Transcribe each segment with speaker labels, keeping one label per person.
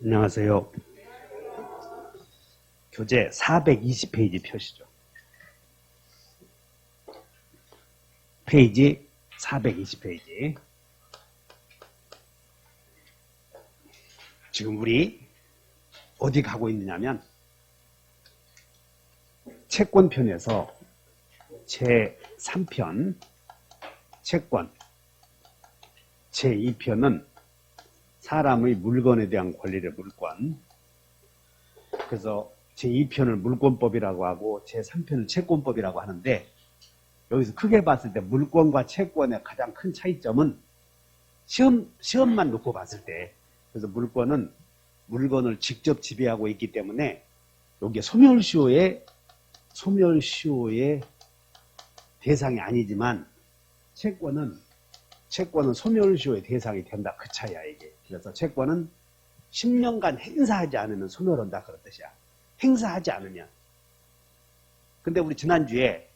Speaker 1: 안녕하세요. 교재 420페이지 펴시죠. 페이지 420페이지. 지금 우리 어디 가고 있느냐면 채권편에서 제3편 채권 제2편은 사람의 물건에 대한 권리의 물권. 그래서 제2편을 물권법이라고 하고 제3편을 채권법이라고 하는데, 여기서 크게 봤을 때 물권과 채권의 가장 큰 차이점은 시험만 놓고 봤을 때, 그래서 물권은 물건을 직접 지배하고 있기 때문에 여기에 소멸시효의 대상이 아니지만 채권은 소멸시효의 대상이 된다. 그 차이야, 이게. 그래서 채권은 10년간 행사하지 않으면 소멸한다. 그런 뜻이야. 행사하지 않으면. 근데 우리 지난주에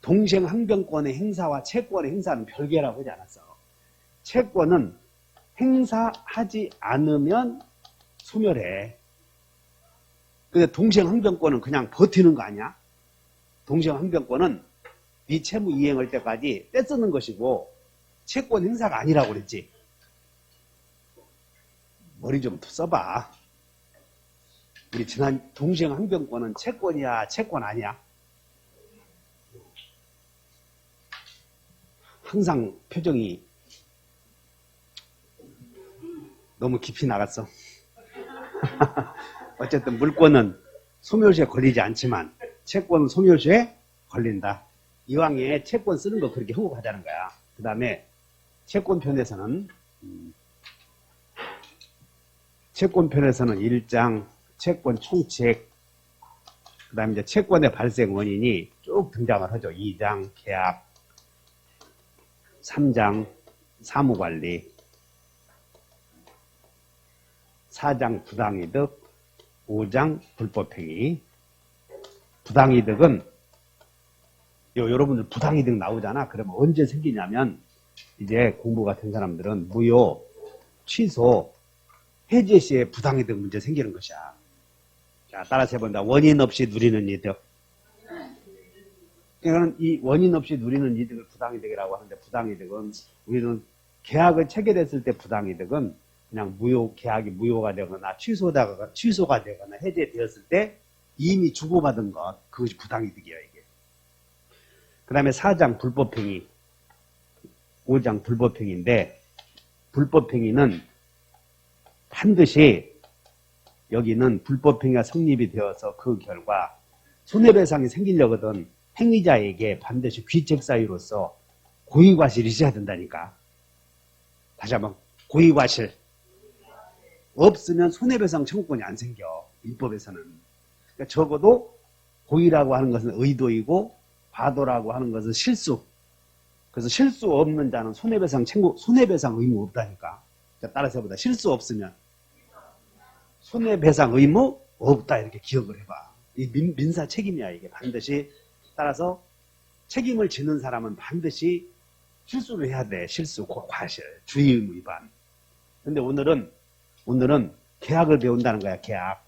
Speaker 1: 동생항변권의 행사와 채권의 행사는 별개라고 하지 않았어. 채권은 행사하지 않으면 소멸해. 근데 동생항변권은 그냥 버티는 거 아니야? 동생항변권은 네 채무 이행할 때까지 떼쓰는 것이고, 채권 행사가 아니라고 그랬지. 머리 좀 써봐. 우리 지난 동생항변권은 채권이야, 채권 아니야? 항상 표정이 너무 깊이 나갔어. 어쨌든 물권은 소멸시효에 걸리지 않지만 채권은 소멸시효에 걸린다. 이왕에 채권 쓰는 거 그렇게 하고 가자는 거야. 그 다음에 채권편에서는 1장 채권 총책, 그 다음에 이제 채권의 발생 원인이 쭉 등장을 하죠. 2장 계약, 3장 사무관리, 4장 부당이득, 5장 불법행위. 부당이득은 여러분들 부당이득 나오잖아. 그러면 언제 생기냐면, 이제 공부가 된 사람들은 무효, 취소, 해제 시에 부당이득 문제 생기는 것이야. 자, 따라서 해본다. 원인 없이 누리는 이득. 그러니까 이 원인 없이 누리는 이득을 부당이득이라고 하는데, 부당이득은 우리는 계약을 체결했을 때 부당이득은 그냥 계약이 무효가 되거나 취소가 되거나 해제되었을 때 이미 주고받은 것, 그것이 부당이득이야, 이게. 그 다음에 4장 불법행위, 5장 불법행위인데, 불법행위는 반드시 여기는 불법행위가 성립이 되어서 그 결과 손해배상이 생기려거든 행위자에게 반드시 귀책사유로서 고의과실이 있어야 된다니까. 다시 한번, 고의과실. 없으면 손해배상 청구권이 안 생겨, 민법에서는. 그러니까 적어도 고의라고 하는 것은 의도이고 과도라고 하는 것은 실수. 그래서 실수 없는 자는 손해배상 의무 없다니까. 자, 따라서 해보자. 실수 없으면 손해배상 의무 없다, 이렇게 기억을 해봐. 이 민사 책임이야, 이게. 반드시. 따라서 책임을 지는 사람은 반드시 실수를 해야 돼. 실수, 과실, 주의 의무 위반. 근데 오늘은 계약을 배운다는 거야, 계약.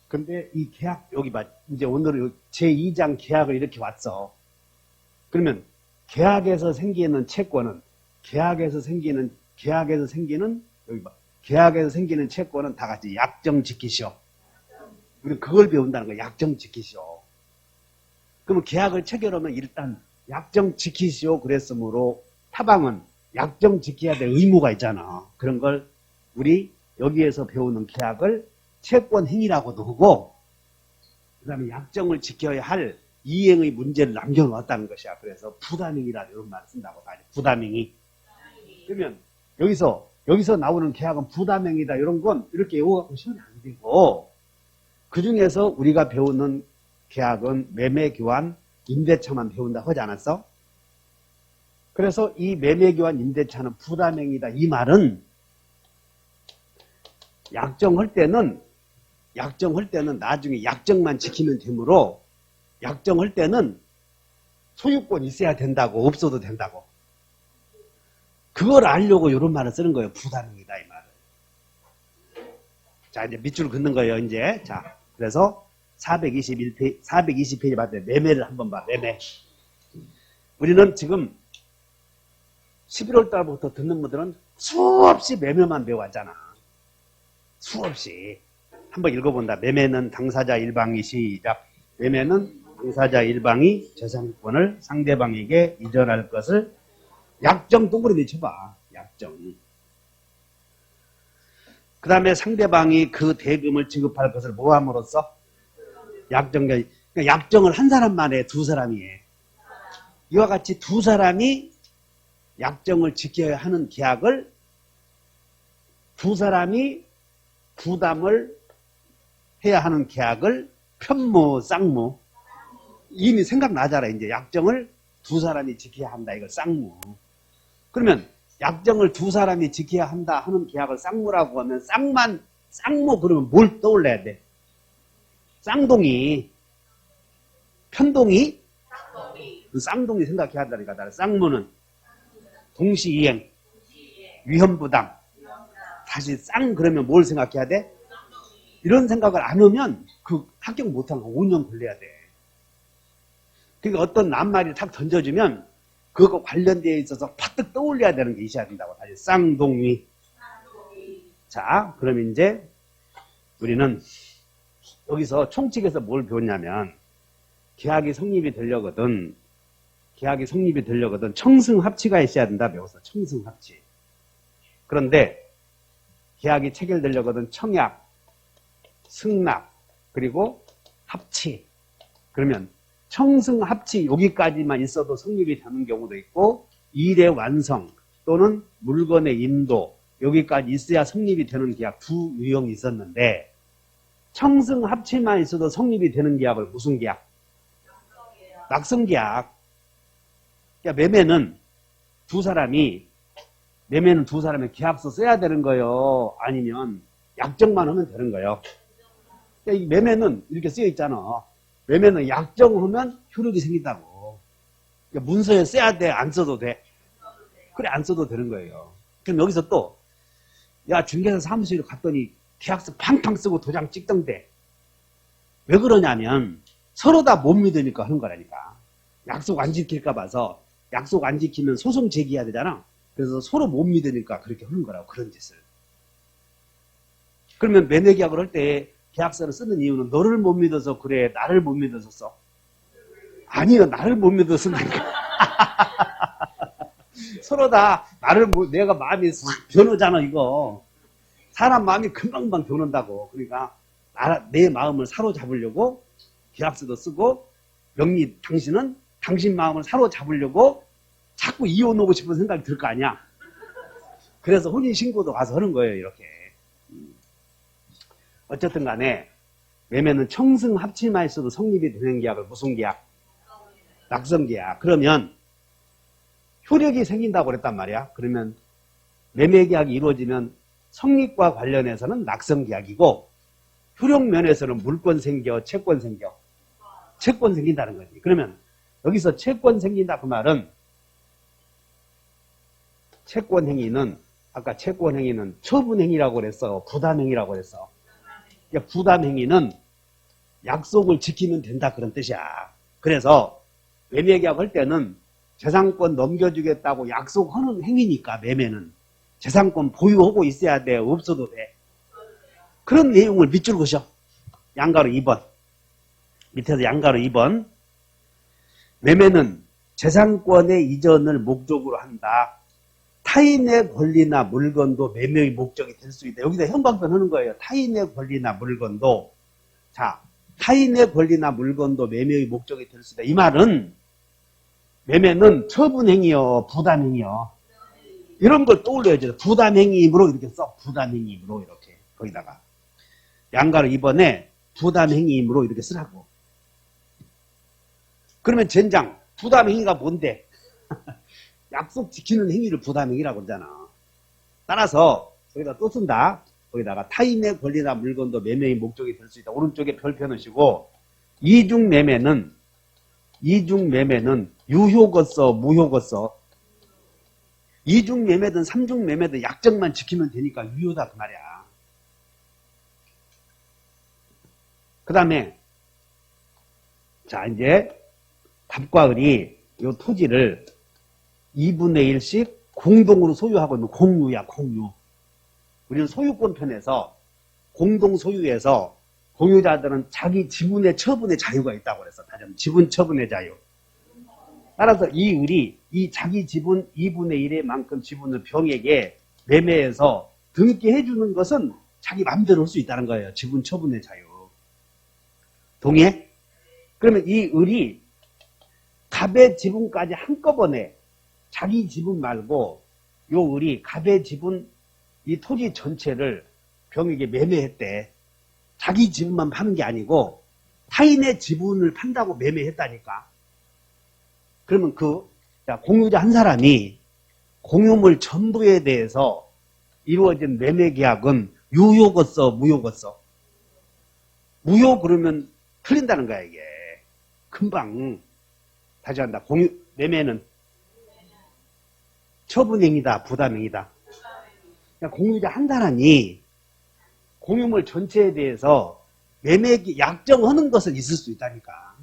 Speaker 1: 근데 이 계약, 여기 봐. 이제 오늘은 제2장 계약을 이렇게 왔어. 그러면 계약에서 생기는 채권은, 계약에서 생기는 채권은 다 같이 약정 지키시오. 우리 그걸 배운다는 거야. 약정 지키시오. 그러면 계약을 체결하면 일단 약정 지키시오 그랬으므로 타방은 약정 지켜야 될 의무가 있잖아. 그런 걸 우리 여기에서 배우는 계약을 채권 행위라고도 하고, 그 다음에 약정을 지켜야 할 이행의 문제를 남겨놓았다는 것이야. 그래서 부담행위라 이런 말을 쓴다고. 부담행위. 그러면 여기서 나오는 계약은 부담행위다, 이런 건 이렇게 외워갖고 시험이 안 되고, 그 중에서 우리가 배우는 계약은 매매교환, 임대차만 배운다 하지 않았어? 그래서 이 매매교환, 임대차는 부담행위다, 이 말은 약정할 때는 나중에 약정만 지키면 되므로, 약정할 때는 소유권이 있어야 된다고, 없어도 된다고. 그걸 알려고 이런 말을 쓰는 거예요. 부담행위다, 이 말을. 자, 이제 밑줄 긋는 거예요, 이제. 자, 그래서 420페이지 봤더니 매매를 한번 봐, 매매. 우리는 지금 11월 달부터 듣는 분들은 수없이 매매만 배워왔잖아. 수없이. 한번 읽어본다. 매매는 당사자 일방이 시작. 매매는 당사자 일방이 재산권을 상대방에게 이전할 것을 약정 동그라미 쳐봐. 약정. 그 다음에 상대방이 그 대금을 지급할 것을 뭐함으로써? 약정. 그러니까 약정을 한 사람만 해, 두 사람이 해. 이와 같이 두 사람이 약정을 지켜야 하는 계약을 두 사람이 부담을 해야 하는 계약을 편무, 쌍무. 이미 생각나잖아. 이제 약정을 두 사람이 지켜야 한다. 이걸 쌍무. 그러면 약정을 두 사람이 지켜야 한다 하는 계약을 쌍무라고 하면 쌍무 그러면 뭘 떠올려야 돼? 쌍둥이. 편동이? 쌍둥이 생각해야 한다니까. 나는 쌍무는 동시이행, 위험부담. 다시 그러면 뭘 생각해야 돼? 이런 생각을 안 하면 그 합격 못한 거 5년 걸려야 돼. 그러니까 어떤 낱말이 탁 던져주면 그거 관련되어 있어서 파뜩 떠올려야 되는 게 있어야 된다고. 다시 쌍둥이. 자, 그럼 이제 우리는 여기서 총칙에서 뭘 배웠냐면 계약이 성립이 되려거든 청승합치가 있어야 된다 배웠어. 청승합치. 그런데 계약이 체결되려거든 청약, 승낙, 그리고 합치. 그러면 청승합치 여기까지만 있어도 성립이 되는 경우도 있고 일의 완성 또는 물건의 인도 여기까지 있어야 성립이 되는 계약 두 유형이 있었는데 청승합치만 있어도 성립이 되는 계약을 무슨 계약? 낙성계약. 그러니까 매매는 두 사람이 계약서 써야 되는 거예요? 아니면 약정만 하면 되는 거예요? 그러니까 이 매매는 이렇게 쓰여 있잖아. 매매는 약정하면 효력이 생긴다고. 그러니까 문서에 써야 돼? 안 써도 돼? 그래, 안 써도 되는 거예요. 그럼 여기서 또, 야, 중개사 사무실에 갔더니 계약서 팡팡 쓰고 도장 찍던데. 왜 그러냐면 서로 다 못 믿으니까 하는 거라니까. 약속 안 지킬까 봐서 약속 안 지키면 소송 제기해야 되잖아. 그래서 서로 못 믿으니까 그렇게 하는 거라고, 그런 짓을. 그러면 매매 계약을 할 때 계약서를 쓰는 이유는 너를 못 믿어서 그래, 나를 못 믿어서 써? 아니요, 나를 못 믿어서 쓴다니까. 서로 다 내가 마음이 싹 변하잖아, 이거. 사람 마음이 금방금방 변한다고. 그러니까 내 마음을 사로잡으려고 계약서도 쓰고 당신은 당신 마음을 사로잡으려고 자꾸 이혼하고 싶은 생각이 들 거 아니야. 그래서 혼인신고도 가서 하는 거예요, 이렇게. 어쨌든 간에 매매는 청승합치만 있어도 성립이 되는 계약을 무슨 계약? 낙성계약. 그러면 효력이 생긴다고 그랬단 말이야. 그러면 매매계약이 이루어지면 성립과 관련해서는 낙성계약이고 효력 면에서는 물권 생겨, 채권 생겨. 채권 생긴다는 거지. 그러면 여기서 채권 생긴다 그 말은 아까 채권행위는 처분행위라고 그랬어? 부담행위라고 그랬어? 그러니까 부담행위는 약속을 지키면 된다 그런 뜻이야. 그래서 매매계약 할 때는 재산권 넘겨주겠다고 약속하는 행위니까 매매는 재산권 보유하고 있어야 돼? 없어도 돼? 그런 내용을 밑줄 그셔. 양가로 2번. 밑에서 양가로 2번. 매매는 재산권의 이전을 목적으로 한다. 타인의 권리나 물건도 매매의 목적이 될 수 있다. 여기다 형광펜 하는 거예요. 타인의 권리나 물건도. 자, 타인의 권리나 물건도 매매의 목적이 될 수 있다. 이 말은 매매는 처분행위요, 부담행위요. 이런 걸 떠올려야죠. 부담행위이므로 이렇게 써. 부담행위이므로 이렇게. 거기다가. 양가로 2번에 부담행위이므로 이렇게 쓰라고. 그러면 젠장, 부담행위가 뭔데? 약속 지키는 행위를 부담행위라고 그러잖아. 따라서 여기다 또 쓴다. 거기다가 타인의 권리나 물건도 매매의 목적이 될 수 있다. 오른쪽에 별표 넣으시고 이중 매매는 유효거 써, 무효거 써. 이중 매매든 삼중 매매든 약정만 지키면 되니까 유효다 그 말이야. 그 다음에, 자, 이제, 갑과 을이 요 토지를 2분의 1씩 공동으로 소유하고 있는 공유야, 공유. 우리는 소유권 편에서 공동 소유에서 공유자들은 자기 지분의 처분의 자유가 있다고 그랬어. 다시 한번 지분 처분의 자유. 따라서 이 을이 이 자기 지분 2분의 1의 만큼 지분을 병에게 매매해서 등기해 주는 것은 자기 마음대로 할 수 있다는 거예요. 지분 처분의 자유. 동의해? 그러면 이 을이 갑의 지분까지 한꺼번에 자기 지분 말고 요 을이 갑의 지분 이 토지 전체를 병에게 매매했대. 자기 지분만 파는 게 아니고 타인의 지분을 판다고 매매했다니까. 그러면 공유자 한 사람이 공유물 전부에 대해서 이루어진 매매 계약은 유효겠어, 무효겠어? 무효 그러면 틀린다는 거야, 이게. 금방. 다시 한다. 매매는 처분행위다, 부담행위다. 그러니까 공유자 한 사람이 공유물 전체에 대해서 매매 약정하는 것은 있을 수 있다니까.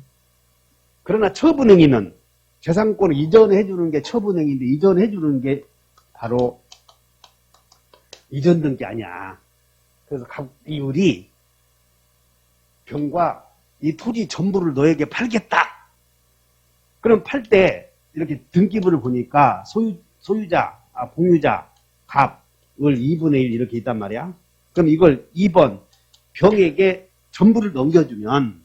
Speaker 1: 그러나 처분행위는 재산권을 이전해 주는 게 처분행위인데 이전해 주는 게 바로 이전 등기 아니야. 그래서 이 을이 병과 이 토지 전부를 너에게 팔겠다. 그럼 팔 때 이렇게 등기부를 보니까 소유자, 공유자, 갑, 을 2분의 1 이렇게 있단 말이야. 그럼 이걸 2번 병에게 전부를 넘겨주면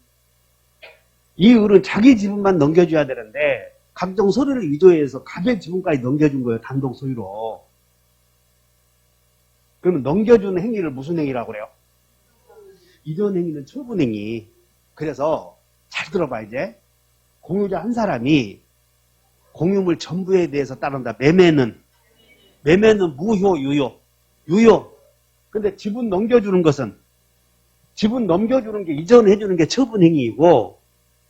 Speaker 1: 이 을은 자기 지분만 넘겨줘야 되는데 각종 서류를 위조해서 갑의 지분까지 넘겨준 거예요. 단독 소유로. 그러면 넘겨주는 행위를 무슨 행위라고 그래요? 이전 행위는 처분행위. 그래서 잘 들어봐 이제. 공유자 한 사람이 공유물 전부에 대해서 따른다. 매매는 무효, 유효. 유효. 근데 지분 넘겨주는 것은 지분 넘겨주는 게 이전해주는 게 처분행위이고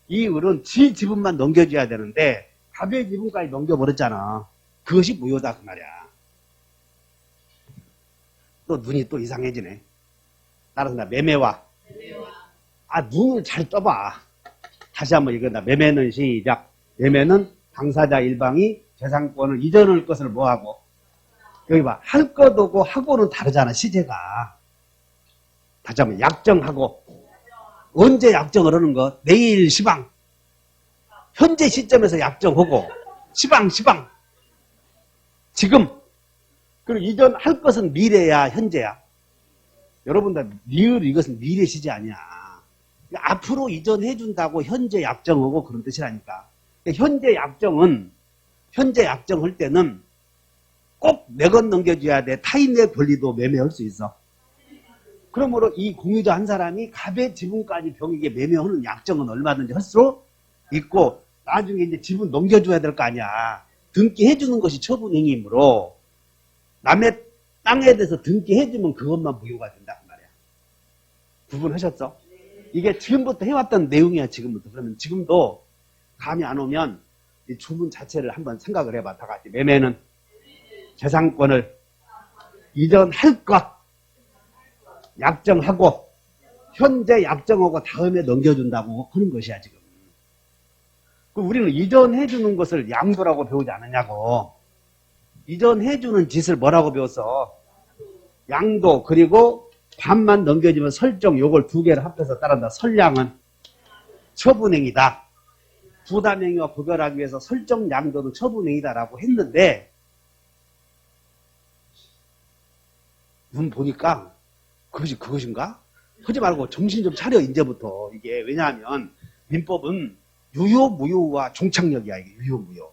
Speaker 1: 이 을은 지 지분만 넘겨줘야 되는데 갑의 지분까지 넘겨버렸잖아. 그것이 무효다 그 말이야. 또 눈이 또 이상해지네. 따라서 나 매매와 눈을 잘 떠봐. 다시 한번 읽어나. 매매는 시작. 매매는 당사자 일방이 재산권을 이전할 것을 뭐하고 여기 봐. 할 것 오고 하고는 다르잖아. 시제가. 다시 한번 약정하고 언제 약정을 하는 거? 내일 시방. 현재 시점에서 약정하고 시방 지금. 그리고 이전 할 것은 미래야 현재야. 여러분들 리을 이것은 미래 시제 아니야. 앞으로 이전해 준다고 현재 약정하고 그런 뜻이라니까. 현재 약정할 때는 꼭 내 것 넘겨줘야 돼. 타인의 권리도 매매할 수 있어. 그러므로 이 공유자 한 사람이 갑의 지분까지 병에게 매매하는 약정은 얼마든지 할 수 있고 나중에 이제 지분 넘겨줘야 될 거 아니야. 등기해주는 것이 처분행위이므로 남의 땅에 대해서 등기해주면 그것만 무효가 된다 그 말이야. 구분하셨어? 이게 지금부터 해왔던 내용이야. 지금부터. 그러면 지금도 감이 안 오면 이 주문 자체를 한번 생각을 해봐. 다 같이. 매매는 재산권을 이전할 것 약정하고 현재 약정하고 다음에 넘겨준다고 하는 것이야 지금. 우리는 이전해주는 것을 양도라고 배우지 않았냐고. 이전해주는 짓을 뭐라고 배웠어? 양도. 그리고 반만 넘겨주면 설정. 요걸 두 개를 합해서 따른다. 설량은 처분행위다. 부담행위와 구별하기 위해서 설정 양도도 처분행위다라고 했는데 눈 보니까 그것인가? 하지 말고 정신 좀 차려 이제부터. 이게 왜냐하면 민법은 유효 무효와 종착역이야. 이게 유효 무효.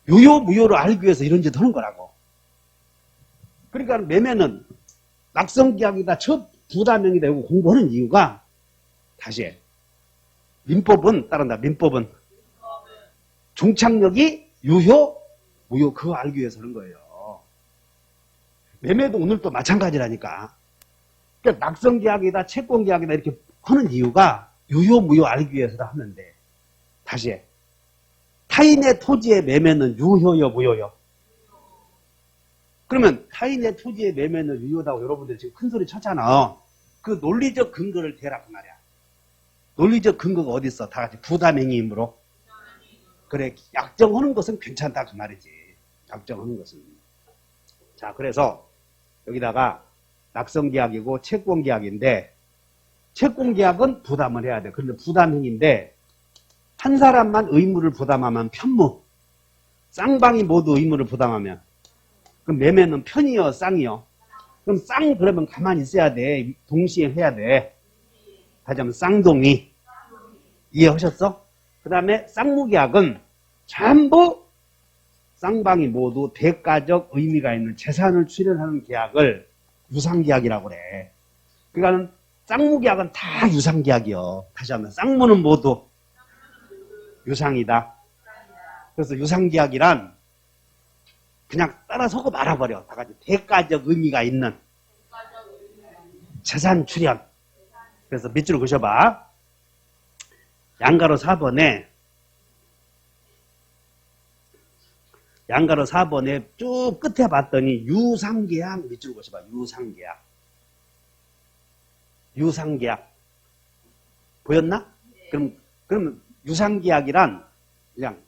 Speaker 1: 유효 무효를 알기 위해서 이런 짓 하는 거라고. 그러니까 매매는 낙성계약이다 부담행위다 이거 공부하는 이유가 다시 해. 민법은 따른다. 민법은 종착역이 유효 무효 그거 알기 위해서 하는 거예요. 매매도 오늘 또 마찬가지라니까. 그러니까 낙성계약이다 채권계약이다 이렇게 하는 이유가 유효 무효 알기 위해서다 하는데 다시 해. 타인의 토지의 매매는 유효요 무효요? 그러면 타인의 토지의 매매는 유효다고 여러분들 지금 큰 소리 쳤잖아. 그 논리적 근거를 대라 그 말이야. 논리적 근거가 어디 있어? 다 같이 부담행위이므로. 그래, 약정하는 것은 괜찮다 그 말이지. 약정하는 것은. 자, 그래서 여기다가 낙성계약이고 채권계약인데, 채권계약은 부담을 해야 돼. 그런데 부담행위인데 한 사람만 의무를 부담하면 편무, 쌍방이 모두 의무를 부담하면, 그럼 매매는 편이요 쌍이요? 그럼 쌍 그러면 가만히 있어야 돼. 동시에 해야 돼. 다시 한번 쌍동의. 이해하셨어? 그 다음에 쌍무계약은 전부 쌍방이 모두 대가적 의미가 있는 재산을 출연하는 계약을 유상계약이라고 그래. 그러니까 쌍무계약은 다 유상계약이요. 다시 한번 쌍무는 모두 유상이다. 그래서 유상계약이란 그냥 따라서고 말아버려. 다 같이 대가적 의미가 있는 재산 출연. 그래서 밑줄을 그셔봐. 양가로 4번에 쭉 끝에 봤더니 유상계약 밑줄을 그셔봐. 유상계약 보였나? 그럼 유상계약이란 그냥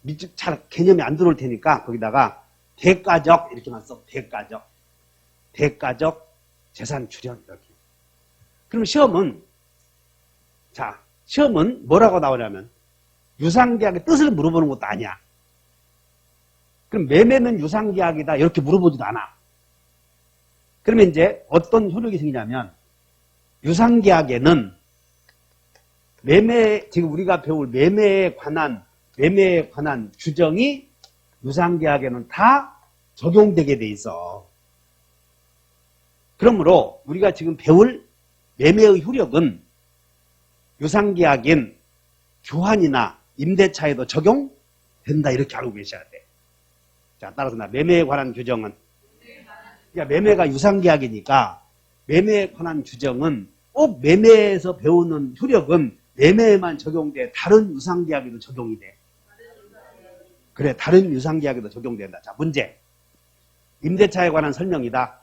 Speaker 1: 밑줄 잘 개념이 안 들어올 테니까 거기다가 대가적 이렇게만 써. 대가적 재산 출연 이렇게. 그럼 시험은 뭐라고 나오냐면 유상계약의 뜻을 물어보는 것도 아니야. 그럼 매매는 유상계약이다 이렇게 물어보지도 않아. 그러면 이제 어떤 효력이 생기냐면 유상계약에는 지금 우리가 배울 매매에 관한 규정이 유상계약에는 다 적용되게 돼 있어. 그러므로 우리가 지금 배울 매매의 효력은 유상계약인 교환이나 임대차에도 적용된다 이렇게 알고 계셔야 돼. 자, 따라서 매매에 관한 규정은, 그러니까 매매가 유상계약이니까 매매에 관한 규정은 꼭 매매에서 배우는 효력은 매매에만 적용돼. 다른 유상계약에도 적용이 돼. 그래, 다른 유상계약에도 적용된다. 자, 문제. 임대차에 관한 설명이다.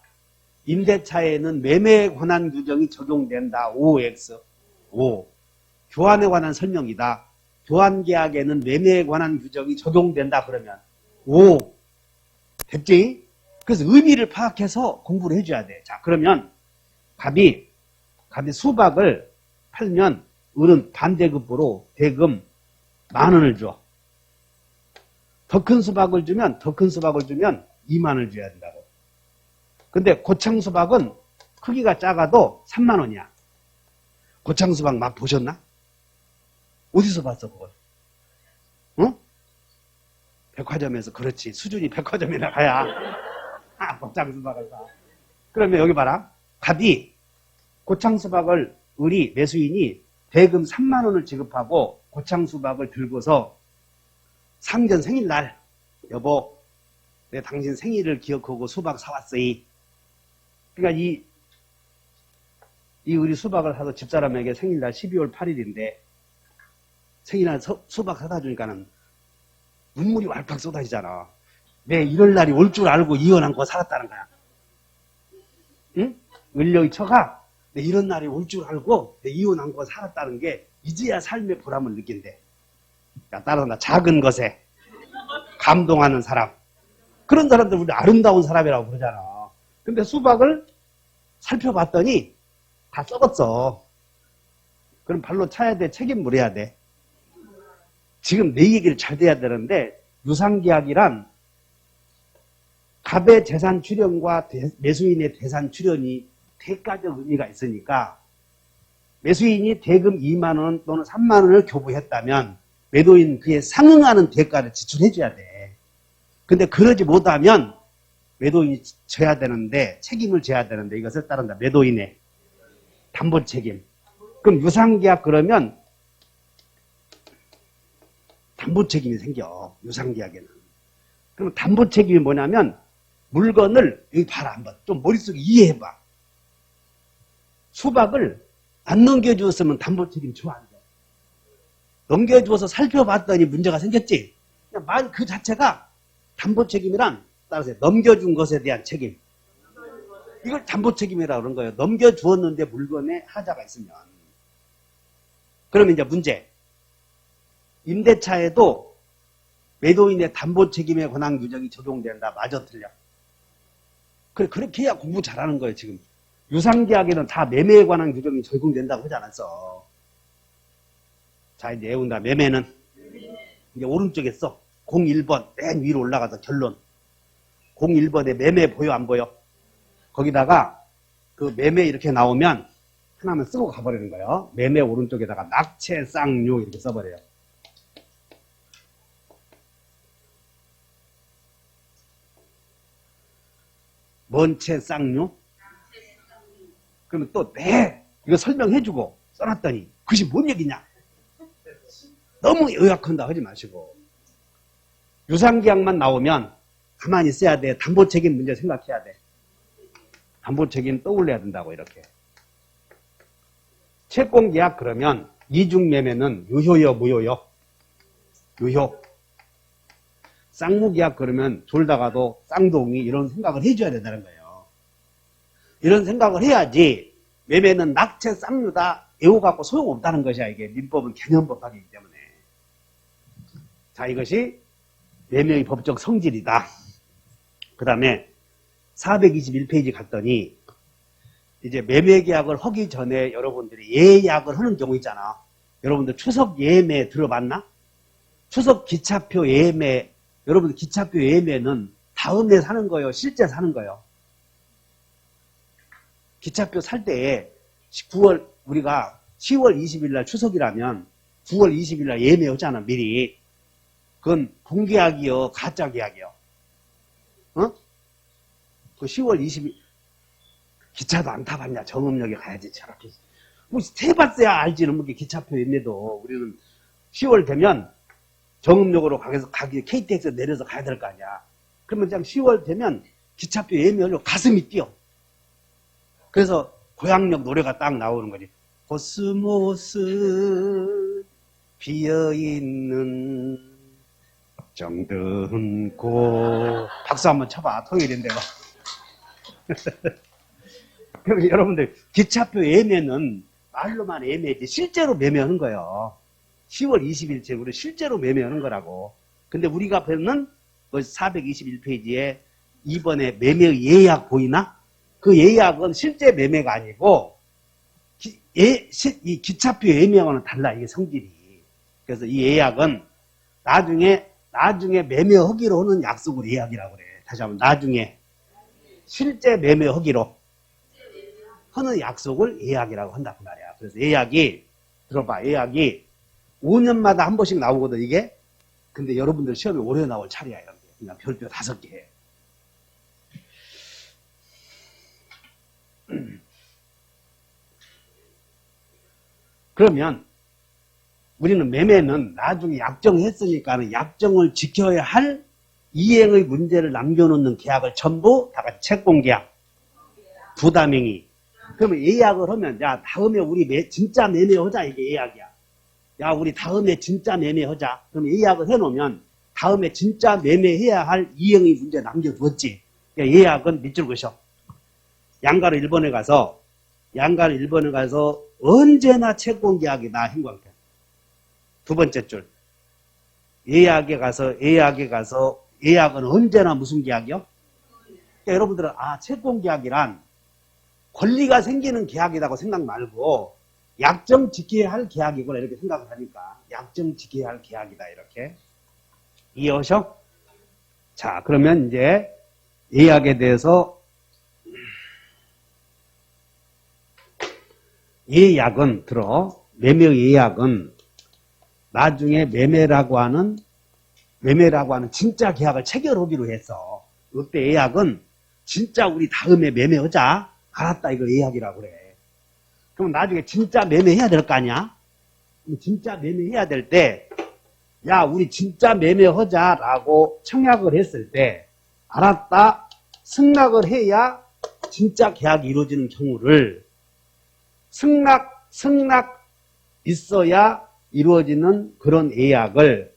Speaker 1: 임대차에는 매매에 관한 규정이 적용된다. OX. O. 교환에 관한 설명이다. 교환계약에는 매매에 관한 규정이 적용된다. 그러면 O. 됐지? 그래서 의미를 파악해서 공부를 해줘야 돼. 자, 그러면 갑이 수박을 팔면 을은 반대급부로 대금 10,000원을 줘. 더 큰 수박을 주면 20,000원을 줘야 된다고. 근데 고창 수박은 크기가 작아도 30,000원이야. 고창 수박 맛 보셨나? 어디서 봤어 그걸? 응? 백화점에서. 그렇지. 수준이 백화점이나 가야 고창 수박을 사. 그러면 여기 봐라. 갑이 고창 수박을 을이 매수인이 대금 30,000원을 지급하고 고창 수박을 들고서 상전 생일날 여보 내 당신 생일을 기억하고 수박 사왔어이. 그러니까 이 을이 수박을 사서 집사람에게 생일날 12월 8일인데 생일날 수박 사다 주니까는 눈물이 왈칵 쏟아지잖아. 내 이럴 날이 올 줄 알고 이혼 안고 살았다는 거야. 응? 을려의 처가 내 이런 날이 올 줄 알고 내 이혼 안고 살았다는 게 이제야 삶의 보람을 느낀대. 따라서 작은 것에 감동하는 사람. 그런 사람들 우리 아름다운 사람이라고 그러잖아. 근데 수박을 살펴봤더니 다 썩었어. 그럼 발로 차야 돼? 책임 물어야 돼? 지금 내 얘기를 잘 돼야 되는데 유상계약이란 갑의 재산 출연과 매수인의 재산 출연이 대가적 의미가 있으니까 매수인이 대금 20,000원 또는 30,000원을 교부했다면 매도인 그에 상응하는 대가를 지출해줘야 돼. 근데 그러지 못하면 매도인이 져야 되는데, 책임을 져야 되는데 이것을 따른다. 매도인의 담보 책임. 그럼 유상계약 그러면 담보 책임이 생겨. 유상계약에는. 그럼 담보 책임이 뭐냐면 물건을 여기 봐라 한번. 좀 머릿속에 이해해봐. 수박을 안 넘겨주었으면 담보 책임 줘 안 돼? 넘겨주어서 살펴봤더니 문제가 생겼지. 그냥 말 그 자체가 담보 책임이란 따라서 넘겨준 것에 대한 책임. 이걸 담보 책임이라고 그런 거예요. 넘겨주었는데 물건에 하자가 있으면. 그러면 이제 문제. 임대차에도 매도인의 담보 책임에 관한 규정이 적용된다. 맞아, 틀려? 그래, 그렇게 해야 공부 잘하는 거예요, 지금. 유상계약에는 다 매매에 관한 규정이 적용된다고 하지 않았어. 자, 이제 외운다. 매매는 이제 오른쪽에 써. 01번 맨 위로 올라가서 결론. 01번에 매매 보여 안 보여? 거기다가 그 매매 이렇게 나오면 하나만 쓰고 가버리는 거예요. 매매 오른쪽에다가 낙채 쌍류 이렇게 써버려요. 뭔 채 쌍류? 그러면 또 네 이거 설명해주고 써놨더니 그것이 뭔 얘기냐? 너무 요약한다 하지 마시고 유상계약만 나오면 가만히 있어야 돼. 담보책임 문제 생각해야 돼. 담보책임 떠올려야 된다고 이렇게. 채권계약 그러면 이중매매는 유효요 무효요? 유효. 쌍무계약 그러면 졸다가도 쌍둥이 이런 생각을 해줘야 된다는 거예요. 이런 생각을 해야지 매매는 낙채 쌍류다 외워갖고 소용없다는 것이야. 이게 민법은 개념법학이기 때문에. 자, 이것이 매매의 법적 성질이다. 그 다음에 421페이지 갔더니 이제 매매계약을 하기 전에 여러분들이 예약을 하는 경우 있잖아. 여러분들 추석 예매 들어봤나? 추석 기차표 예매, 여러분 기차표 예매는 다음에 사는 거예요? 실제 사는 거예요? 기차표 살 때에 9월, 우리가 10월 20일 날 추석이라면 9월 20일 날 예매하잖아, 미리. 그건 공계약이요, 가짜 계약이요. 어? 그 10월 20일, 기차도 안 타봤냐? 정읍역에 가야지, 저렇게. 뭐, 해봤어야 알지는, 뭐, 기차표 예매도. 우리는 10월 되면 정읍역으로 가기, KTX 내려서 가야 될 거 아니야. 그러면 참 10월 되면 기차표 예매하려고 가슴이 뛰어. 그래서 고향역 노래가 딱 나오는 거지. 코스모스 비어있는 정든 곳. 박수 한번 쳐봐. 토요일인데 막. 그럼 여러분들 기차표 예매는 말로만 예매지 실제로 매매하는 거예요. 10월 20일째 우리 실제로 매매하는 거라고. 근데 우리가 배우는 421페이지에 이번에 매매 예약 보이나? 그 예약은 실제 매매가 아니고 이 기차표 예매하고는 달라. 이게 성질이. 그래서 이 예약은 나중에 매매하기로 하는 약속을 예약이라고 그래. 다시 한번 나중에 실제 매매하기로 하는 약속을 예약이라고 한다 그 말이야. 그래서 예약이 들어봐. 예약이 5년마다 한 번씩 나오거든 이게. 근데 여러분들 시험에 오래 나올 차례야. 이런 게. 그냥 별표 5개 해. 그러면 우리는 매매는 나중에 약정했으니까는 약정을 지켜야 할 이행의 문제를 남겨놓는 계약을 전부 다 같이 채권계약, 부담행위. 그러면 예약을 하면 야 다음에 우리 진짜 매매하자 이게 예약이야. 야 우리 다음에 진짜 매매하자. 그럼 예약을 해놓으면 다음에 진짜 매매해야 할 이행의 문제 남겨두었지. 그러니까 예약은 밑줄 그셔. 양가를 1번에 가서 언제나 채권계약이다. hin광태. 두 번째 줄. 예약에 가서 예약은 언제나 무슨 계약이요? 그러니까 여러분들은 채권계약이란 권리가 생기는 계약이라고 생각 말고 약정 지켜야 할 계약이구나 이렇게 생각을 하니까 약정 지켜야 할 계약이다 이렇게 이해하셔? 자 그러면 이제 예약에 대해서 예약은 매매 예약은 나중에 매매라고 하는 진짜 계약을 체결하기로 했어. 이때 예약은 진짜 우리 다음에 매매하자. 알았다 이거 예약이라고 그래. 그럼 나중에 진짜 매매해야 될 거 아니야? 진짜 매매해야 될 때 야 우리 진짜 매매하자라고 청약을 했을 때 알았다 승낙을 해야 진짜 계약이 이루어지는 경우를 승낙 있어야 이루어지는 그런 예약을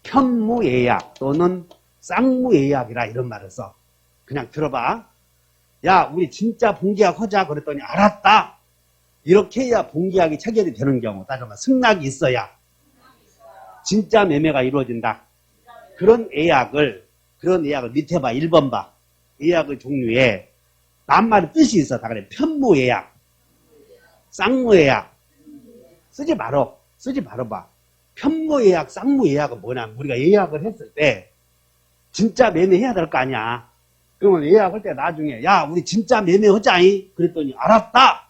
Speaker 1: 편무예약 또는 쌍무예약이라 이런 말을 써. 그냥 들어봐. 야 우리 진짜 본계약 하자 그랬더니 알았다. 이렇게 해야 본계약이 체결이 되는 경우, 따지면 승낙이 있어야 진짜 매매가 이루어진다. 그런 예약을 밑에 봐, 1번 봐. 예약의 종류에 낱말의 뜻이 있어. 다 그래. 편무예약, 쌍무예약. 쓰지 말어 봐. 편무예약, 쌍무예약은 뭐냐면 우리가 예약을 했을 때 진짜 매매해야 될 거 아니야. 그러면 예약할 때 나중에 야 우리 진짜 매매하자이 그랬더니 알았다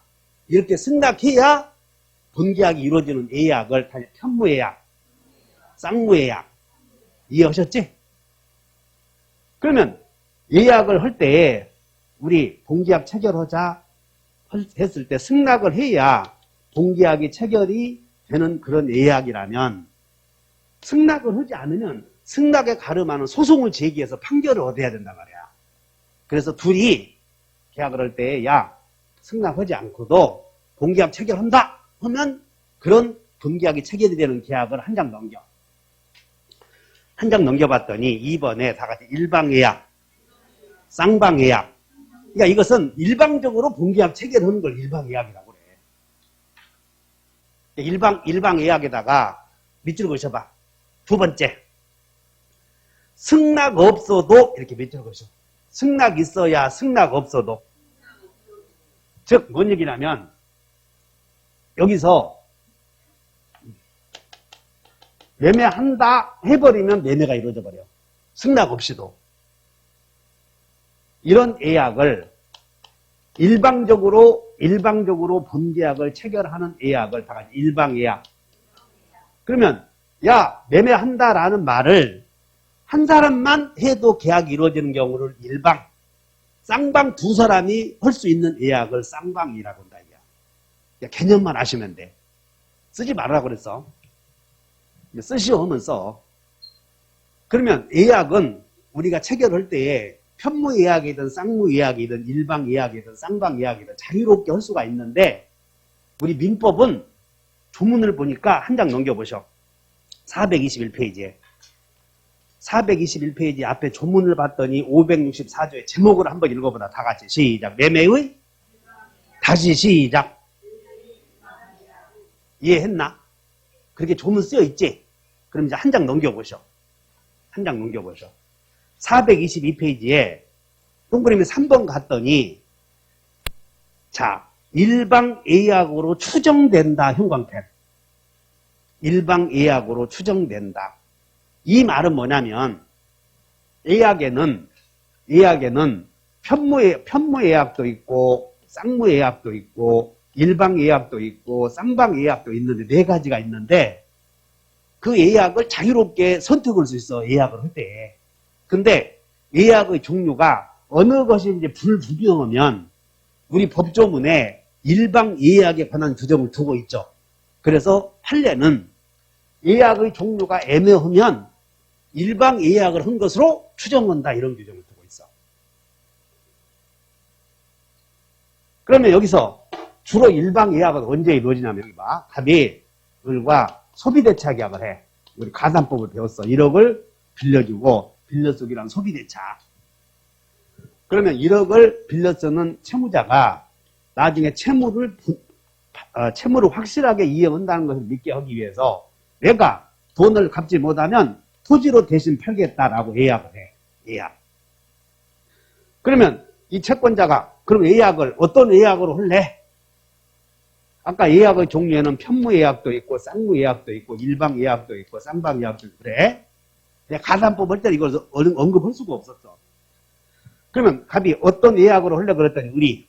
Speaker 1: 이렇게 승낙해야 본계약이 이루어지는 예약을 다시 편무예약, 쌍무예약 이해하셨지? 그러면 예약을 할 때 우리 본계약 체결하자 했을 때 승낙을 해야 본계약이 체결이 되는 그런 예약이라면 승낙을 하지 않으면 승낙에 가름하는 소송을 제기해서 판결을 얻어야 된단 말이야. 그래서 둘이 계약을 할 때 야 승낙하지 않고도 본계약 체결한다 하면 그런 본계약이 체결이 되는 계약을 한 장 넘겨. 한 장 넘겨봤더니 2번에 다 같이 일방예약, 쌍방예약. 그러니까 이것은 일방적으로 본계약 체결하는 걸 일방예약이라고 그래. 일방예약에다가 밑줄 그으셔봐. 두 번째. 승낙 없어도 이렇게 밑줄 그으셔. 승낙 있어야 승낙 없어도. 즉, 뭔 얘기냐면, 여기서 매매한다 해버리면 매매가 이루어져 버려. 승낙 없이도. 이런 예약을 일방적으로 본계약을 체결하는 예약을 다 같이 일방예약. 그러면 야 매매한다라는 말을 한 사람만 해도 계약이 이루어지는 경우를 일방, 쌍방 두 사람이 할 수 있는 예약을 쌍방이라고 한다. 개념만 아시면 돼. 쓰지 말라고 그랬어. 쓰시오 하면 써. 그러면 예약은 우리가 체결할 때에 편무예약이든 쌍무예약이든 일방예약이든 쌍방예약이든 자유롭게 할 수가 있는데 우리 민법은 조문을 보니까 한 장 넘겨보셔. 421페이지에 421페이지 앞에 조문을 봤더니 564조의 제목을 한번 읽어보자. 다 같이 시작. 매매의 다시 시작. 이해했나? 그렇게 조문 쓰여 있지? 그럼 이제 한 장 넘겨보셔. 한 장 넘겨보셔. 422페이지에 동그라미 3번 갔더니 자 일방예약으로 추정된다. 형광펜. 일방예약으로 추정된다. 이 말은 뭐냐면 예약에는 편무예약도 있고 쌍무예약도 있고 일방예약도 있고 쌍방예약도 있는데 네 가지가 있는데 그 예약을 자유롭게 선택할 수 있어. 예약을 할 때. 근데 예약의 종류가 어느 것이 이제 불분명하면 우리 법조문에 일방예약에 관한 규정을 두고 있죠. 그래서 판례는 예약의 종류가 애매하면 일방예약을 한 것으로 추정한다. 이런 규정을 두고 있어. 그러면 여기서 주로 일방예약은 언제 이루어지냐면 여기 봐. 갑이 을과 소비대차 계약을 해. 우리 가산법을 배웠어. 1억을 빌려주고 빌려쓰기란 소비대차. 그러면 1억을 빌려쓰는 채무자가 나중에 채무를 확실하게 이행한다는 것을 믿게 하기 위해서 내가 돈을 갚지 못하면 토지로 대신 팔겠다라고 예약을 해. 예약. 그러면 이 채권자가 그럼 예약을 어떤 예약으로 할래? 아까 예약의 종류에는 편무예약도 있고 쌍무예약도 있고 일방예약도 있고 쌍방예약도 있고 그래. 내가 가산법 할 때 이걸 언급할 수가 없었어. 그러면 갑이 어떤 예약으로 하려고 그랬더니 우리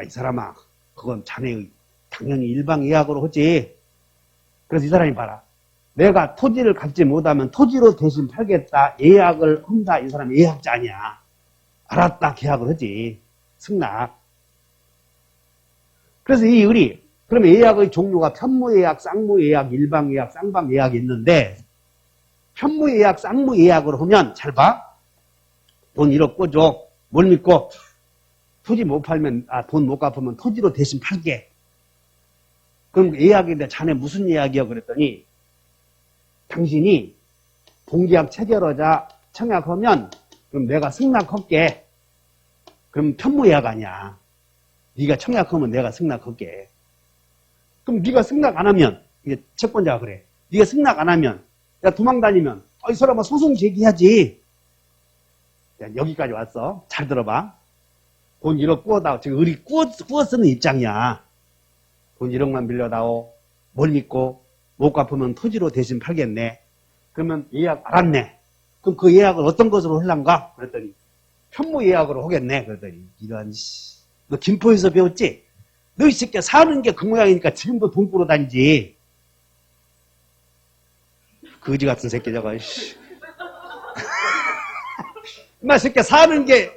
Speaker 1: 이 사람아 그건 자네의 당연히 일방예약으로 하지. 그래서 이 사람이 봐라. 내가 토지를 갚지 못하면 토지로 대신 팔겠다. 예약을 한다. 이 사람이 예약자 아니야. 알았다. 계약을 하지. 승낙. 그래서 이 을이 그러면 예약의 종류가 편무예약, 쌍무예약, 일방예약, 쌍방예약이 있는데 편무예약, 쌍무예약으로 하면 잘 봐. 돈 1억 꿔줘. 뭘 믿고? 토지 못 팔면 돈 못 갚으면 토지로 대신 팔게. 그럼 예약인데 자네 무슨 예약이야? 그랬더니 당신이 본계약 체결하자 청약하면 그럼 내가 승낙할게. 그럼 편무예약 아니야. 네가 청약하면 내가 승낙할게. 그럼 네가 승낙 안 하면, 이게 채권자가 그래. 네가 승낙 안 하면, 야, 도망 다니면, 이 사람아 소송 제기하지. 야, 여기까지 왔어. 잘 들어봐. 돈 1억 꾸어다오. 지금 우리 꾸어 쓰는 입장이야. 돈 1억만 빌려다오. 뭘 믿고 못 갚으면 토지로 대신 팔겠네. 그러면 예약 알았네. 그럼 그 예약을 어떤 것으로 하려는가? 그랬더니 편무 예약으로 하겠네. 그랬더니 이런 너 김포에서 배웠지? 너 이 새끼야 사는 게 그 모양이니까 지금도 돈 꾸러 다니지. 거지 같은 새끼 저거. 이 새끼야 사는 게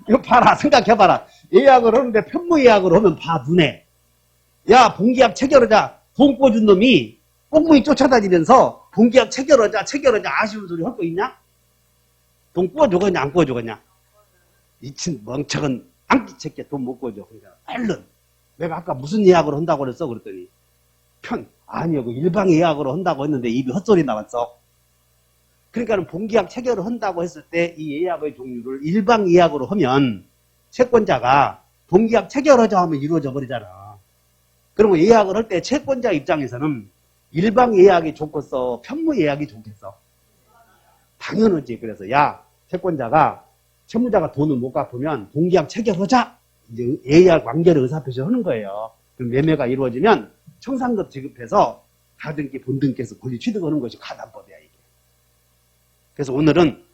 Speaker 1: 이거 봐라. 생각해봐라. 예약을 하는데 편무 예약으로 하면 봐 눈에. 야 봉기약 체결하자. 돈 꿔준 놈이 꽁무니 쫓아다니면서 봉기약 체결하자 아쉬운 소리 할 거 있냐? 돈 꿔주겠냐 안 꿔주겠냐? 미친 멍청한 안기 새끼야 돈 못 꿔줘. 그러니까 얼른 내가 아까 무슨 예약으로 한다고 그랬어? 그랬더니 아니요 그 일방 예약으로 한다고 했는데 입이 헛소리 나왔어. 그러니까 봉기약 체결을 한다고 했을 때 이 예약의 종류를 일방 예약으로 하면 채권자가 봉기약 체결하자 하면 이루어져 버리잖아. 그러면 예약을 할 때 채권자 입장에서는 일방 예약이 좋겠어? 편무 예약이 좋겠어? 당연하지. 그래서 야 채권자가 채무자가 돈을 못 갚으면 봉기약 체결하자. 이제 예약 완결 의사표시를 하는 거예요. 그럼 매매가 이루어지면 청산금 지급해서 가등기 본등기에서 권리 취득하는 것이 가담법이야 이게. 그래서 오늘은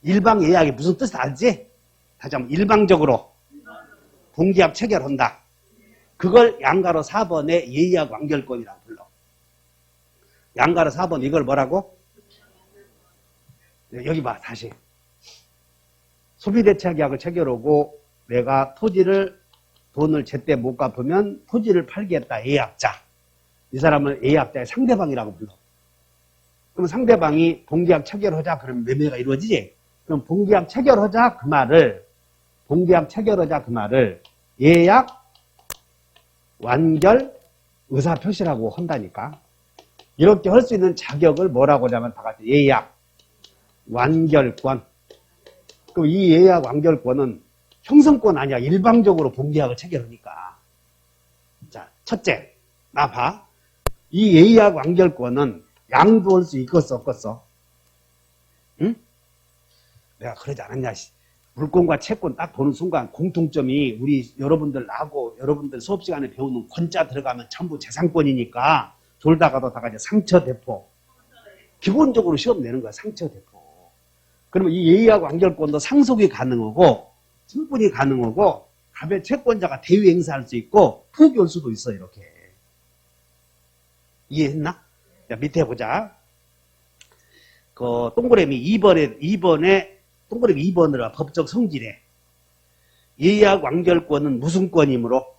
Speaker 1: 일방 예약이 무슨 뜻을 알지? 다시 한번 일방적으로 봉기약 체결한다. 그걸 양가로 4번의 예약 완결권이라고 불러. 양가로 4번 이걸 뭐라고? 여기 봐 다시. 소비대체계약을 체결하고 내가 돈을 제때 못 갚으면 토지를 팔겠다. 예약자. 이 사람을 예약자의 상대방이라고 불러. 그럼 상대방이 봉기약 체결하자 그러면 매매가 이루어지지. 그럼 봉기약 체결하자 그 말을 예약 완결 의사표시라고 한다니까. 이렇게 할 수 있는 자격을 뭐라고 하냐면 다 같이 예약 완결권. 그럼 이 예약 완결권은 형성권 아니야. 일방적으로 봉기약을 체결하니까. 자, 첫째, 나 봐. 이 예약 완결권은 양도할 수 있겠어, 없겠어? 응? 내가 그러지 않았냐. 물권과 채권 딱 보는 순간 공통점이 우리 여러분들 수업 시간에 배우는 권자 들어가면 전부 재산권이니까 돌다가도 다 같이 상처대포. 기본적으로 시험 내는 거야, 상처대포. 그러면 이 예약 완결권도 상속이 가능하고 승분이 가능하고 갑의 채권자가 대위 행사할 수 있고 포기할 수도 있어 이렇게. 이해했나? 자, 밑에 보자. 그 동그라미 2번에 동그라미 2번으로 법적 성질에 예약 완결권은 무슨 권이므로?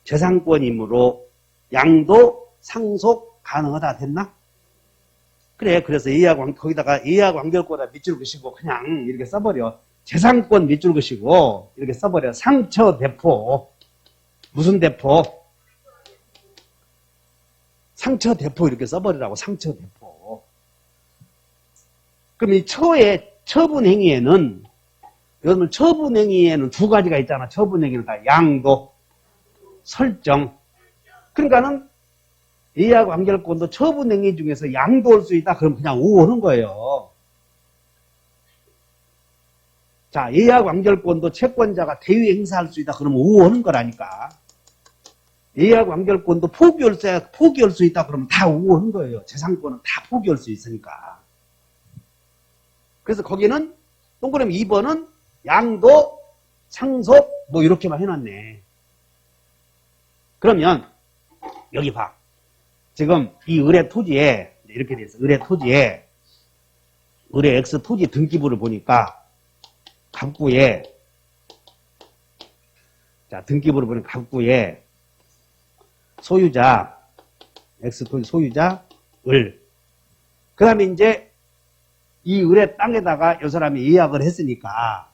Speaker 1: 재산권이므로 양도 상속 가능하다 됐나? 그래. 그래서 거기다가 예약 완결권을 밑줄 그시고 그냥 이렇게 써버려. 재산권 밑줄 그시고 이렇게 써버려. 상처 대포. 무슨 대포? 상처 대포 이렇게 써버리라고. 상처 대포. 그럼 이 처분행위에는 여러분 처분행위에는 두 가지가 있잖아. 처분행위는 다 양도, 설정. 그러니까는 예약 완결권도 처분행위 중에서 양도할 수 있다. 그럼 그냥 오하는 거예요. 자, 예약 완결권도 채권자가 대위 행사할 수 있다. 그러면 오하는 거라니까. 예약 완결권도 포기할 수 있다. 그러면 다 오하는 거예요. 재산권은 다 포기할 수 있으니까. 그래서 거기는 동그라미 2번은 양도, 상속 뭐 이렇게만 해놨네. 그러면 여기 봐. 지금 이 의뢰 토지에 이렇게 돼 있어. 의뢰 토지에 의뢰 X 토지 등기부를 보니까 갑구에 등기부를 보니까 갑구에 소유자 X 토지 소유자 을. 그 다음에 이제 이 의뢰 땅에다가 이 사람이 예약을 했으니까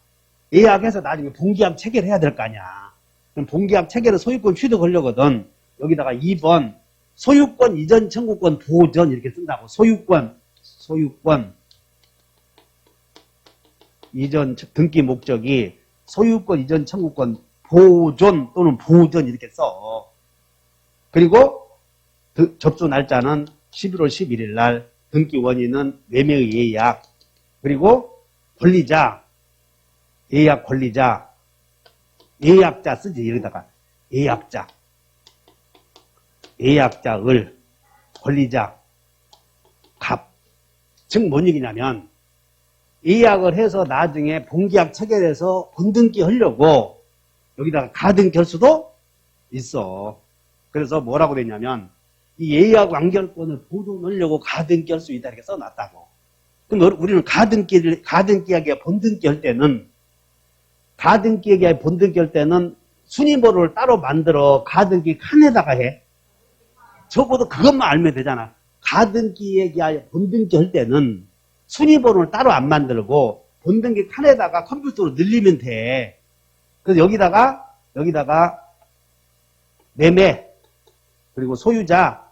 Speaker 1: 예약해서 나중에 봉기약 체결해야 될 거 아니야. 그럼 봉기약 체결을 소유권 취득하려거든. 여기다가 2번 소유권 이전 청구권 보전 이렇게 쓴다고. 소유권 이전 등기 목적이 소유권 이전 청구권 보존 또는 보전 이렇게 써. 그리고 접수 날짜는 11월 11일 날, 등기 원인은 매매의 예약, 그리고 권리자, 예약 권리자, 예약자 쓰지 여기다가 예약자, 예약자 을, 권리자 갑. 즉 뭔 얘기냐면 예약을 해서 나중에 본계약 체결해서 본등기 하려고 여기다가 가등기 할 수도 있어. 그래서 뭐라고 됐냐면 이 예약 완결권을 보존하려고 가등기 할 수 있다 이렇게 써놨다고. 그럼 우리는 가등기하게 본등기 할 때는 가등기하게 본등기 할 때는 순위번호를 따로 만들어 가등기 칸에다가 해. 적어도 그것만 알면 되잖아. 가등기하게 본등기 할 때는 순위번호를 따로 안 만들고 본등기 칸에다가 컴퓨터로 늘리면 돼. 그래서 여기다가 매매 그리고 소유자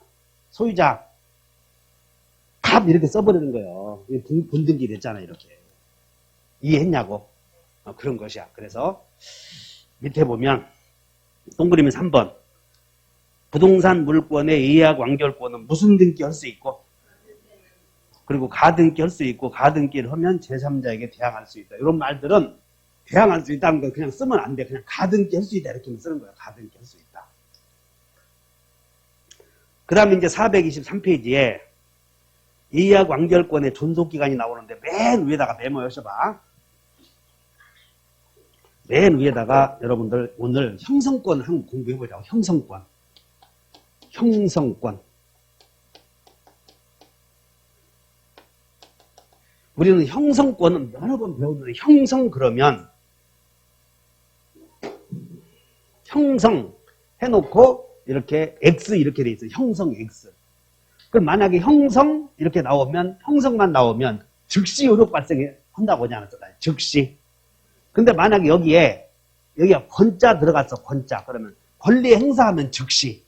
Speaker 1: 갑 이렇게 써버리는 거예요. 본등기 됐잖아 이렇게. 이해했냐고. 그런 것이야. 그래서 밑에 보면 동그라미 3번 부동산 물권의 예약 완결권은 무슨 등기 할 수 있고 그리고 가등기 할 수 있고 가등기를 하면 제3자에게 대항할 수 있다. 이런 말들은 대항할 수 있다는 건 그냥 쓰면 안 돼. 그냥 가등기 할 수 있다 이렇게 쓰는 거야. 가등기 할 수 있다. 그 다음에 이제 423페이지에 예약 완결권의 존속기간이 나오는데 맨 위에다가 메모하셔봐. 맨 위에다가 여러분들 오늘 형성권 한번 공부해보자고. 형성권. 우리는 형성권은 여러 번 배웠는데 형성 그러면 형성 해놓고 이렇게 X 이렇게 돼 있어요. 형성 X. 그럼 만약에 형성 이렇게 나오면 형성만 나오면 즉시 효력 발생한다고 하지 않았을까요? 즉시. 근데 만약에 여기에 권자 들어갔어. 권자. 그러면 권리 행사하면 즉시.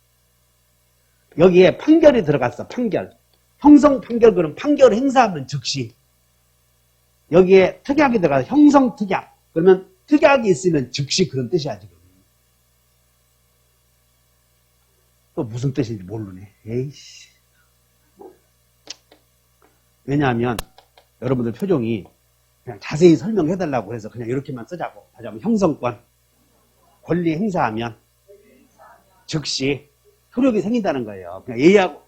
Speaker 1: 여기에 판결이 들어갔어. 판결. 형성 판결 그럼 판결 행사하면 즉시. 여기에 특약이 들어가서 형성 특약. 그러면 특약이 있으면 즉시 그런 뜻이야 지금. 또 무슨 뜻인지 모르네. 에이씨. 왜냐하면 여러분들 표정이 그냥 자세히 설명해달라고 해서 그냥 이렇게만 쓰자고. 다시 한번 형성권. 권리 행사하면 즉시 효력이 생긴다는 거예요. 그냥 예약,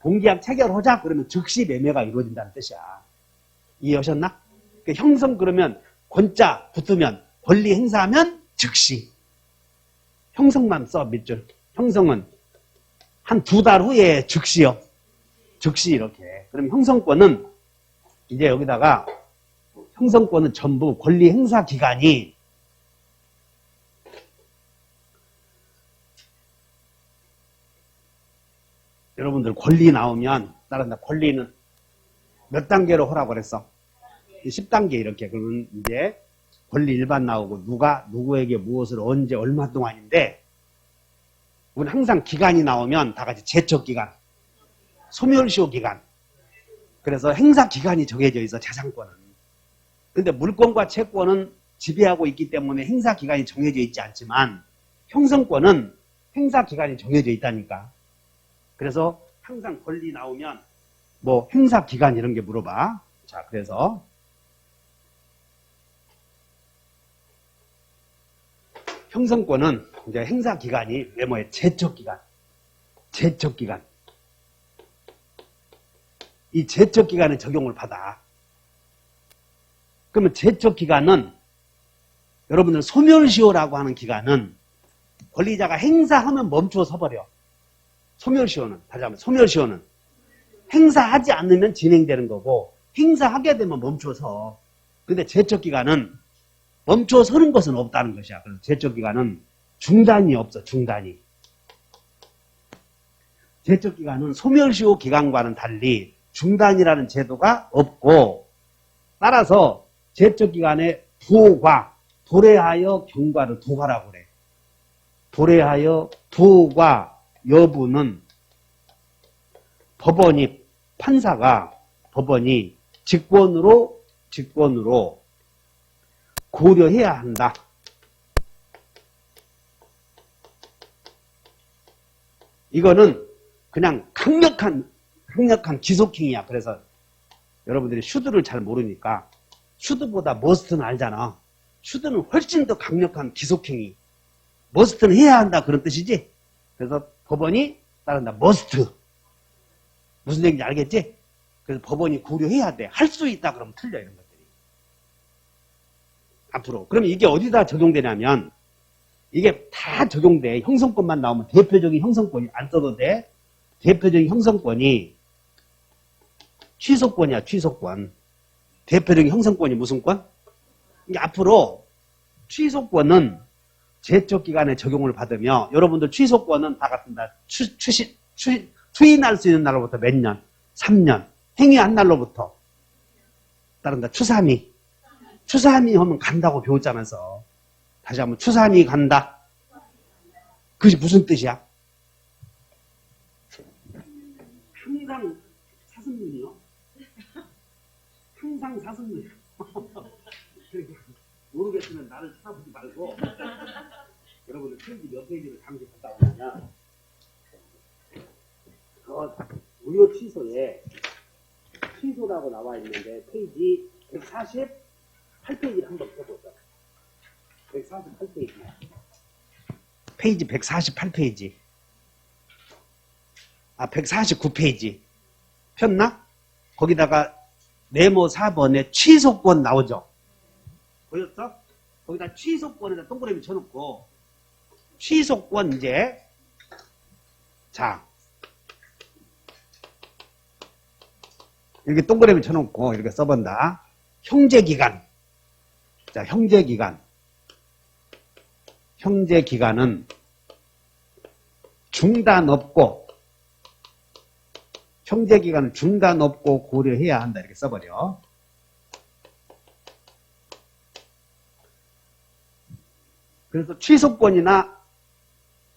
Speaker 1: 본계약 체결하자 그러면 즉시 매매가 이루어진다는 뜻이야. 이해하셨나? 그러니까 형성 그러면 권자 붙으면 권리 행사하면 즉시. 형성만 써 밑줄. 형성은 한 2달 후에 즉시요. 즉시 이렇게. 그럼 형성권은 이제 여기다가 형성권은 전부 권리 행사 기간이 여러분들 권리 나오면 따른다. 권리는 몇 단계로 하라고 그랬어? 10단계 이렇게. 그러면 이제 권리 일반 나오고 누가 누구에게 무엇을 언제 얼마 동안인데 우리는 항상 기간이 나오면 다 같이 제척기간, 소멸시효 기간. 그래서 행사 기간이 정해져 있어 재산권은. 근데 물권과 채권은 지배하고 있기 때문에 행사 기간이 정해져 있지 않지만 형성권은 행사 기간이 정해져 있다니까. 그래서 항상 권리 나오면 뭐 행사 기간 이런 게 물어봐. 자, 그래서 형성권은 이제 행사 기간이 메모에 제척 기간. 이 제척 기간에 적용을 받아. 그러면 제척 기간은 여러분들 소멸시효라고 하는 기간은 권리자가 행사하면 멈추어 서버려. 소멸시효는 다시 한번 소멸시효는 행사하지 않으면 진행되는 거고 행사하게 되면 멈춰서. 근데 제척기간은 멈춰 서는 것은 없다는 것이야. 그래서 제척기간은 중단이 없어. 중단이. 제척기간은 소멸시효 기간과는 달리 중단이라는 제도가 없고 따라서 제척기간의 부호과 도래하여 경과를 도과라고 그래. 도래하여 부호과 여부는 법원이 직권으로 고려해야 한다. 이거는 그냥 강력한 기속행위야. 그래서 여러분들이 슈드를 잘 모르니까 슈드보다 머스트는 알잖아. 슈드는 훨씬 더 강력한 기속행위. 머스트는 해야 한다 그런 뜻이지. 그래서 법원이 따른다. 머스트. 무슨 얘기인지 알겠지? 그래서 법원이 고려해야 돼. 할 수 있다 그러면 틀려 이런 것들이. 앞으로. 그러면 이게 어디다 적용되냐면 이게 다 적용돼. 형성권만 나오면 대표적인 형성권이 안 써도 돼. 대표적인 형성권이 취소권이야. 취소권. 대표적인 형성권이 무슨 권? 이게 앞으로 취소권은 제척 기간에 적용을 받으며 여러분들 취소권은 다 같습니다. 추인할 수 있는 날로부터 몇 년? 3년. 행위한 날로부터 따른다. 추삼이. 추삼이 하면 간다고 배웠자면서. 다시 한번 추삼이 간다. 그것이 무슨 뜻이야? 항상 사슴눈이요? 항상 사슴눈이요. 모르겠으면 나를 찾아보지 말고 여러분들 페이지 몇 페이지를 잠시 갔다 오면 무효 취소에 취소라고 나와 있는데 페이지 148페이지를 한번 펴보자. 148페이지. 페이지 148페이지. 149페이지. 폈나? 거기다가 네모 4번에 취소권 나오죠? 보였어? 거기다 취소권에다 동그라미 쳐놓고 취소권 이제 자 이렇게 동그라미 쳐놓고 이렇게 써본다. 형제기간. 자, 형제기간. 형제기간은 중단 없고 형제기간은 중단 없고 고려해야 한다. 이렇게 써버려. 그래서 취소권이나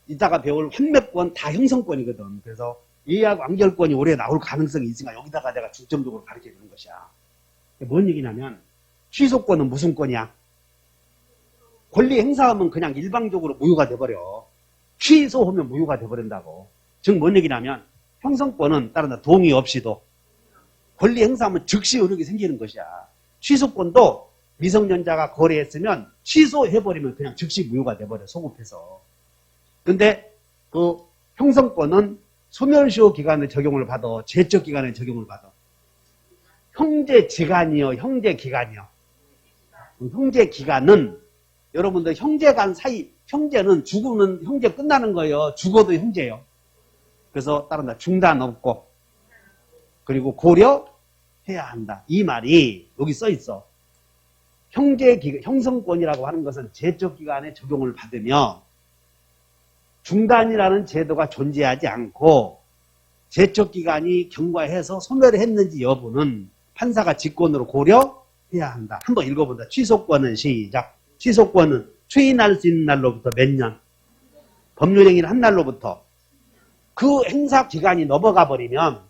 Speaker 1: 이따가 배울 환매권 다 형성권이거든. 그래서 예약 완결권이 올해 나올 가능성이 있으니까 여기다가 내가 중점적으로 가르쳐 주는 것이야. 뭔 얘기냐면 취소권은 무슨 권이야? 권리 행사하면 그냥 일방적으로 무효가 돼버려. 취소하면 무효가 돼버린다고. 즉 뭔 얘기냐면 형성권은 다른 동의 없이도 권리 행사하면 즉시 효력이 생기는 것이야. 취소권도 미성년자가 거래했으면 취소해버리면 그냥 즉시 무효가 돼버려. 소급해서. 근데 그 형성권은 소멸시효 기간에 적용을 받아. 제척 기간에 적용을 받아. 형제지간이요. 형제기간이요. 형제기간은 여러분들 형제간 사이 형제는 죽으면 형제 끝나는 거예요. 죽어도 형제예요. 그래서 따른다. 중단 없고 그리고 고려해야 한다. 이 말이 여기 써 있어. 형성권이라고 하는 것은 제척 기간에 적용을 받으며 중단이라는 제도가 존재하지 않고 제척 기간이 경과해서 소멸을 했는지 여부는 판사가 직권으로 고려해야 한다. 한번 읽어본다. 취소권은 시작. 취소권은 추인할 수 있는 날로부터 몇 년? 법률행위를 한 날로부터. 그 행사 기간이 넘어가 버리면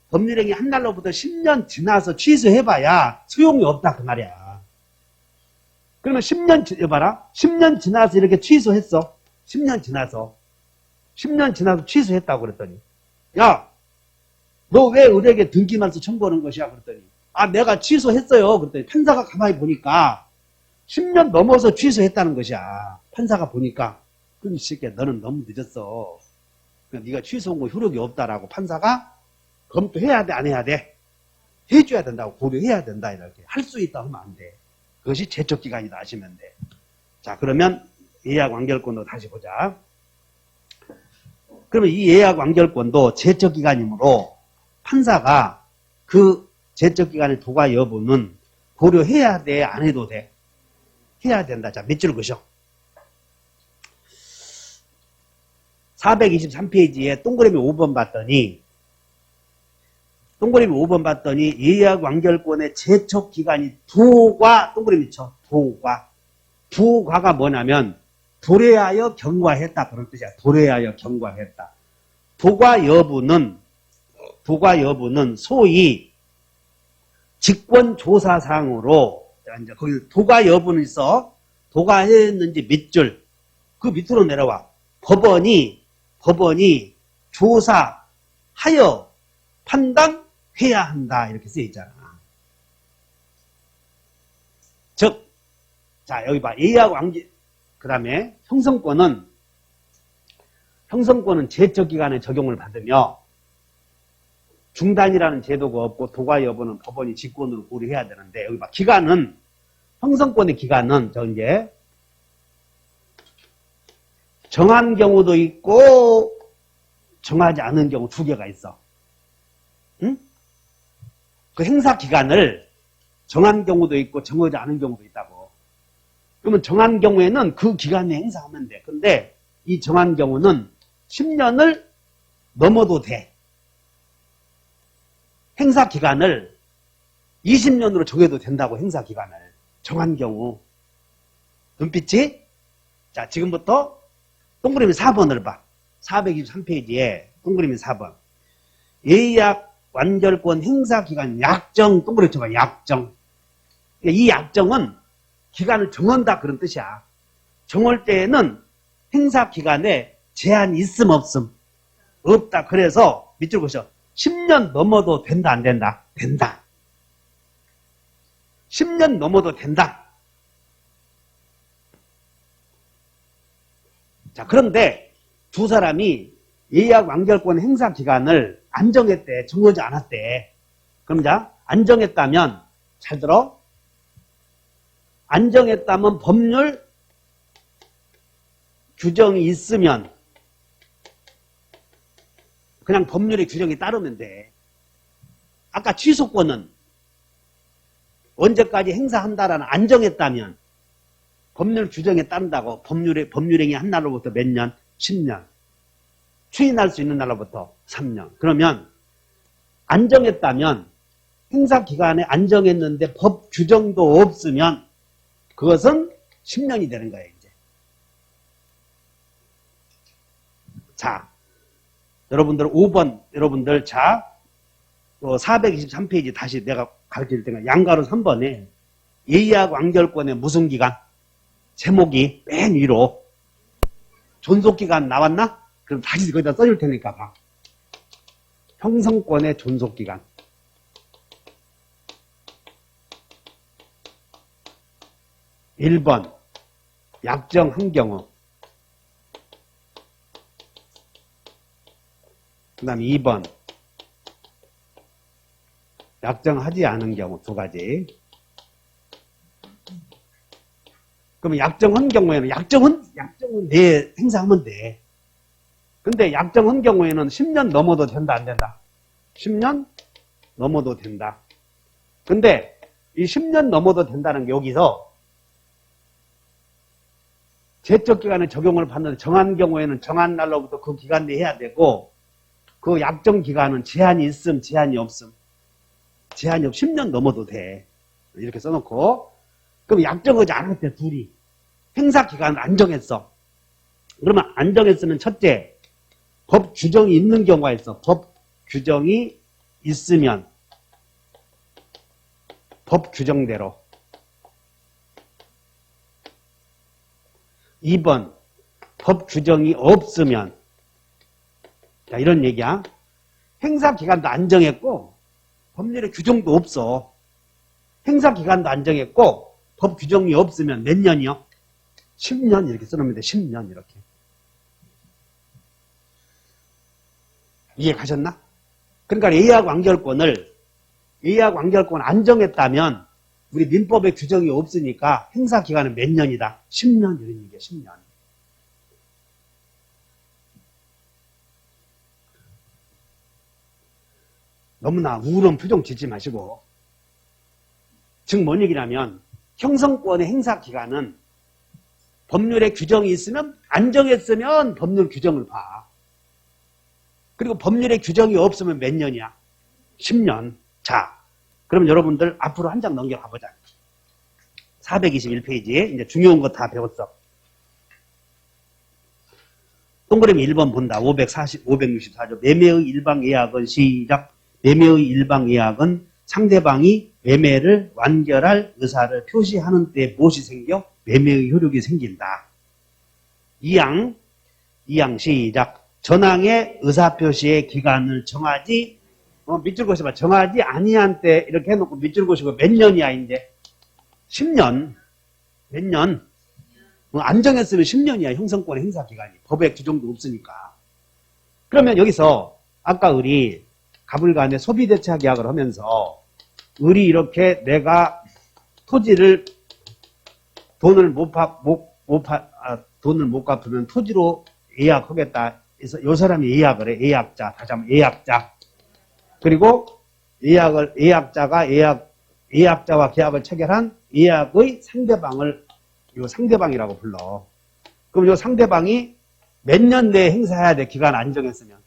Speaker 1: 법률행위 한 날로부터 10년 지나서 취소해봐야 소용이 없다 그 말이야. 그러면 10년 봐라. 10년 지나서 이렇게 취소했어. 10년 지나서 취소했다고 그랬더니 야, 너 왜 의뢰에게 등기만서 청구하는 것이야? 그랬더니 내가 취소했어요. 그랬더니 판사가 가만히 보니까 10년 넘어서 취소했다는 것이야. 판사가 보니까 그럼 이 새끼야 너는 너무 늦었어. 네가 취소한 거 효력이 없다라고 판사가 검토해야 돼, 안 해야 돼? 해줘야 된다고 고려해야 된다. 이렇게 할 수 있다 하면 안 돼. 그것이 제척 기간이다 하시면 돼. 자, 그러면 예약 완결권도 다시 보자. 그러면 이 예약 완결권도 제척 기간이므로 판사가 그 제척 기간의 도과 여부는 고려해야 돼, 안 해도 돼? 해야 된다. 자, 몇 줄 보셔. 423페이지에 동그라미 5번 봤더니 예약 완결권의 제척 기간이 도과 동그라미 쳐. 도과가 뭐냐면 도래하여 경과했다 그런 뜻이야. 도래하여 경과했다. 도과 여부는 소위 직권조사상으로 이제 거기 도과 여부는 있어. 도과했는지 몇 줄. 그 밑으로 내려와. 법원이 조사하여 판단해야 한다. 이렇게 쓰여 있잖아. 즉, 자, 여기 봐. 예약 완기, 그 다음에 형성권은 제척기간에 적용을 받으며 중단이라는 제도가 없고 도과 여부는 법원이 직권으로 고려해야 되는데, 여기 봐. 기간은, 형성권의 기간은 이제 정한 경우도 있고 정하지 않은 경우 두 개가 있어. 응? 그 행사 기간을 정한 경우도 있고 정하지 않은 경우도 있다고. 그러면 정한 경우에는 그 기간에 행사하면 돼. 근데 이 정한 경우는 10년을 넘어도 돼. 행사 기간을 20년으로 정해도 된다고. 행사 기간을 정한 경우. 눈빛이? 자, 지금부터 동그라미 4번을 봐. 423페이지에 동그라미 4번. 예약 완결권 행사 기간 약정. 동그라미 쳐봐. 약정. 이 약정은 기간을 정한다 그런 뜻이야. 정할 때에는 행사 기간에 제한이 있음 없음? 없다. 그래서 밑줄 보셔. 10년 넘어도 된다 안 된다? 된다. 10년 넘어도 된다. 자, 그런데 두 사람이 예약 완결권 행사 기간을 안 정했대. 정하지 않았대. 그럼 자, 안 정했다면, 잘 들어. 안 정했다면 법률 규정이 있으면 그냥 법률의 규정이 따르면 돼. 아까 취소권은 언제까지 행사한다라는 안 정했다면 법률 규정에 따른다고. 법률행위 한 날로부터 몇 년? 10년. 추인할 수 있는 날로부터 3년. 그러면 안 정했다면 행사 기간에 안 정했는데 법 규정도 없으면 그것은 10년이 되는 거예요, 이제. 자, 여러분들 5번, 여러분들 자, 423페이지 다시 내가 가르칠 때가 양가로 3번에 예약 완결권의 무슨 기간? 제목이 맨 위로 존속기간 나왔나? 그럼 다시 거기다 써줄 테니까 봐. 형성권의 존속기간. (1번) 약정한 경우, 그 다음에 2번 약정하지 않은 경우. 두 가지. 그러면 약정한 경우에는 약정은 내 행사하면 돼. 근데 약정한 경우에는 10년 넘어도 된다 안 된다? 10년 넘어도 된다. 근데 이 10년 넘어도 된다는 게 여기서 제적 기간에 적용을 받는 정한 경우에는 정한 날로부터 그 기간 내에 해야 되고, 그 약정 기간은 제한이 있음 제한이 없음? 제한이 없. 10년 넘어도 돼. 이렇게 써놓고, 그럼 약정하지 않을 때 둘이 행사 기간을 안 정했어. 그러면 안 정했으면 첫째, 법 규정이 있는 경우가 있어. 법 규정이 있으면 법 규정대로. 2번, 법 규정이 없으면. 자, 이런 얘기야. 행사 기간도 안 정했고 법률의 규정도 없어. 행사 기간도 안 정했고 법 규정이 없으면 몇 년이요? 10년. 이렇게 써놓으면 돼. 10년 이렇게. 이해 가셨나? 그러니까 예약 완결권을 안 정했다면 우리 민법에 규정이 없으니까 행사 기간은 몇 년이다? 10년. 이런 얘기야. 10년. 너무나 우울한 표정 짓지 마시고. 즉 뭔 얘기냐면 형성권의 행사 기간은 법률에 규정이 있으면, 안 정했으면 법률 규정을 봐. 그리고 법률에 규정이 없으면 몇 년이야? 10년. 자, 그럼 여러분들 앞으로 한 장 넘겨가 보자. 421페이지에 이제 중요한 거 다 배웠어. 동그라미 1번 본다. 564조. 매매의 일방 예약은 시작. 매매의 일방 예약은 상대방이 매매를 완결할 의사를 표시하는 때 무엇이 생겨? 매매의 효력이 생긴다. 2항 시작. 전항의 의사표시의 기간을 정하지, 밑줄 그으셔봐. 정하지 아니한 때 이렇게 해놓고 밑줄 그으시고 몇 년이야, 이제? 10년. 몇 년? 안 정했으면 10년이야, 형성권 행사 기간이. 법에 규정도 없으니까. 그러면 여기서 아까 우리 가불간에 소비대차 계약을 하면서 을이 이렇게 내가 토지를 돈을 못 갚으면 토지로 예약하겠다 해서 요 사람이 예약을 해. 예약자. 다시 한번 예약자. 그리고 예약자와 계약을 체결한 예약의 상대방을 요 상대방이라고 불러. 그럼 요 상대방이 몇 년 내에 행사해야 돼? 기간 안 정했으면.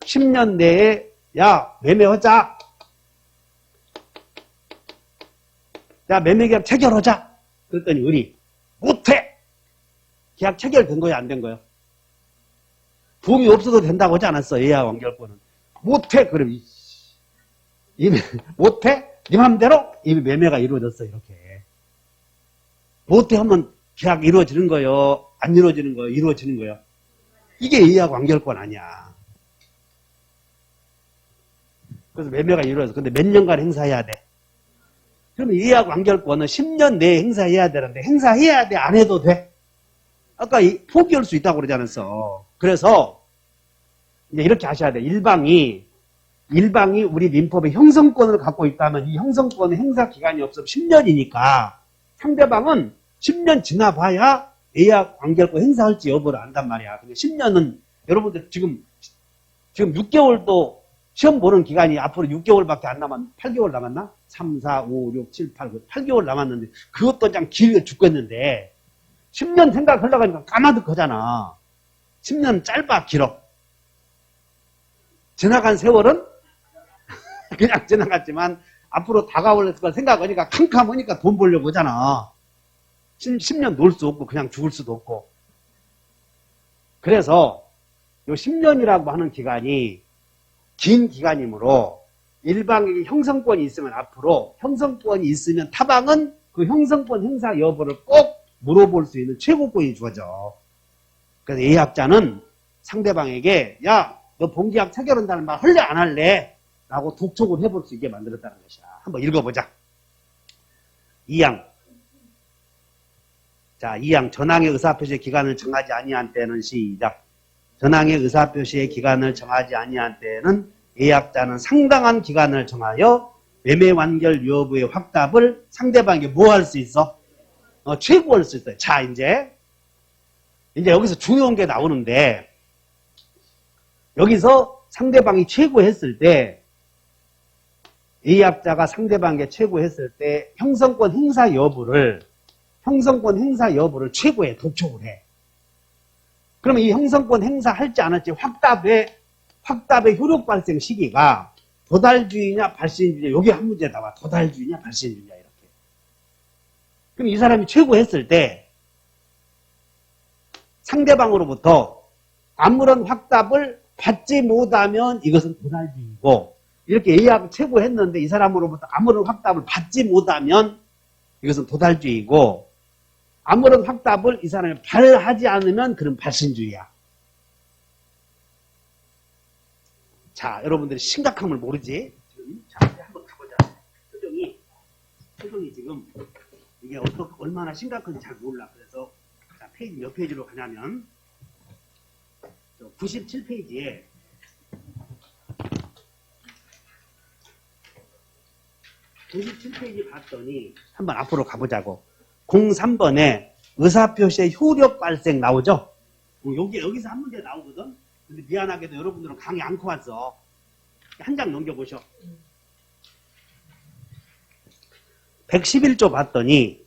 Speaker 1: 10년 내에 야 매매하자. 야 매매계약 체결하자. 그랬더니 을이 못해. 계약 체결된 거야 안 된 거야? 부응이 없어도 된다고 하지 않았어. 예약 완결권은. 못해. 그럼 이미 못해? 네 맘대로 이미 매매가 이루어졌어. 이렇게. 못해 하면 계약 이루어지는 거요? 안 이루어지는 거요? 이루어지는 거요? 이게 예약 완결권 아니야. 그래서 매매가 이루어졌어. 근데 몇 년간 행사해야 돼? 그러면 예약 완결권은 10년 내에 행사해야 되는데 행사해야 돼? 안 해도 돼? 아까 포기할 수 있다고 그러지 않았어. 그래서 이제 이렇게 하셔야 돼. 일방이 우리 민법에 형성권을 갖고 있다면 이 형성권의 행사 기간이 없으면 10년이니까 상대방은 10년 지나봐야 예약 완결권 행사할지 여부를 안단 말이야. 근데 10년은 여러분들 지금 6개월도 시험 보는 기간이 앞으로 6개월밖에 안 남았, 8개월 남았나? 3, 4, 5, 6, 7, 8, 8개월 남았는데 그것도 그냥 길게 죽겠는데 10년 생각하려고 하니까 까마득하잖아. 10년 짧아 길어. 지나간 세월은 그냥 지나갔지만 앞으로 다가올 걸 생각하니까 캄캄하니까 돈 벌려고 하잖아. 10년 놀 수 없고 그냥 죽을 수도 없고. 그래서 요 10년이라고 하는 기간이 긴 기간이므로 일방에게 형성권이 있으면 앞으로 형성권이 있으면 타방은 그 형성권 행사 여부를 꼭 물어볼 수 있는 최고권이 주어져. 그래서 예약자는 상대방에게 야, 너 본계약 체결한다는 말 할래 안 할래? 라고 독촉을 해볼 수 있게 만들었다는 것이야. 한번 읽어보자. 2항. 자, 2항. 전항의 의사표시의 기간을 정하지 아니한 때는 시작. 전항의 의사표시의 기간을 정하지 아니한 때는 예약자는 상당한 기간을 정하여 매매 완결 여부의 확답을 상대방에게 뭐 할 수 있어? 최고할 수 있어요. 자, 이제 여기서 중요한 게 나오는데 여기서 상대방이 최고했을 때 예약자가 상대방에게 최고했을 때 형성권 행사 여부를 최고에 독촉을 해. 그러면 이 형성권 행사 할지 안 할지 확답의 효력 발생 시기가 도달주의냐 발신주의냐 여기 한 문제 나와. 도달주의냐 발신주의냐 이렇게. 그럼 이 사람이 최고했을 때 상대방으로부터 아무런 확답을 받지 못하면 이것은 도달주의고 이렇게 예약을 최고했는데 이 사람으로부터 아무런 확답을 받지 못하면 이것은 도달주의고 아무런 확답을 이 사람이 발하지 않으면 그런 발신주의야. 자, 여러분들이 심각함을 모르지? 자, 이제 한번 가보자. 표정이 지금 이게 얼마나 심각한지 잘 몰라. 그래서 자, 페이지 몇 페이지로 가냐면 97페이지에 97페이지 봤더니 한번 앞으로 가보자고. 03번에 의사표시의 효력 발생 나오죠? 여기서 한 문제 나오거든? 근데 미안하게도 여러분들은 강의 않고 왔어. 한 장 넘겨보셔. 111조 봤더니,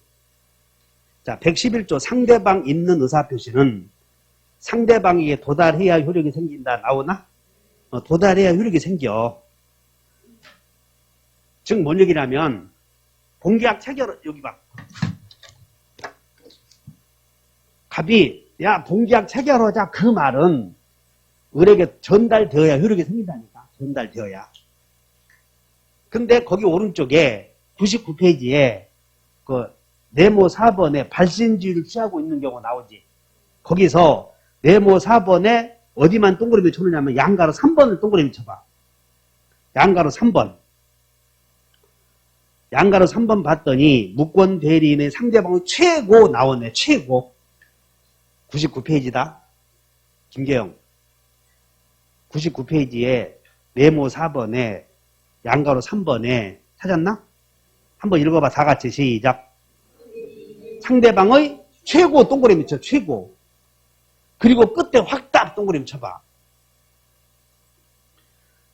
Speaker 1: 자, 111조 상대방 있는 의사표시는 상대방에게 도달해야 효력이 생긴다. 나오나? 도달해야 효력이 생겨. 즉, 뭔 얘기냐면, 본계약 체결, 여기 봐. 갑이, 야, 본계약 체결하자. 그 말은, 을에게 전달되어야 효력이 생긴다니까. 전달되어야. 근데 거기 오른쪽에 99페이지에 그 네모 4번에 발신주의를 취하고 있는 경우 나오지. 거기서 네모 4번에 어디만 동그라미 쳐느냐면 양가로 3번을 동그라미 쳐봐. 양가로 3번. 양가로 3번 봤더니 무권 대리인의 상대방은 최고 나오네. 최고. 99페이지다. 김계영. 99페이지에 네모 4번에 양가로 3번에 찾았나? 한번 읽어봐. 다 같이 시작. 상대방의 최고 동그라미 쳐. 최고. 그리고 끝에 확답 동그라미 쳐봐.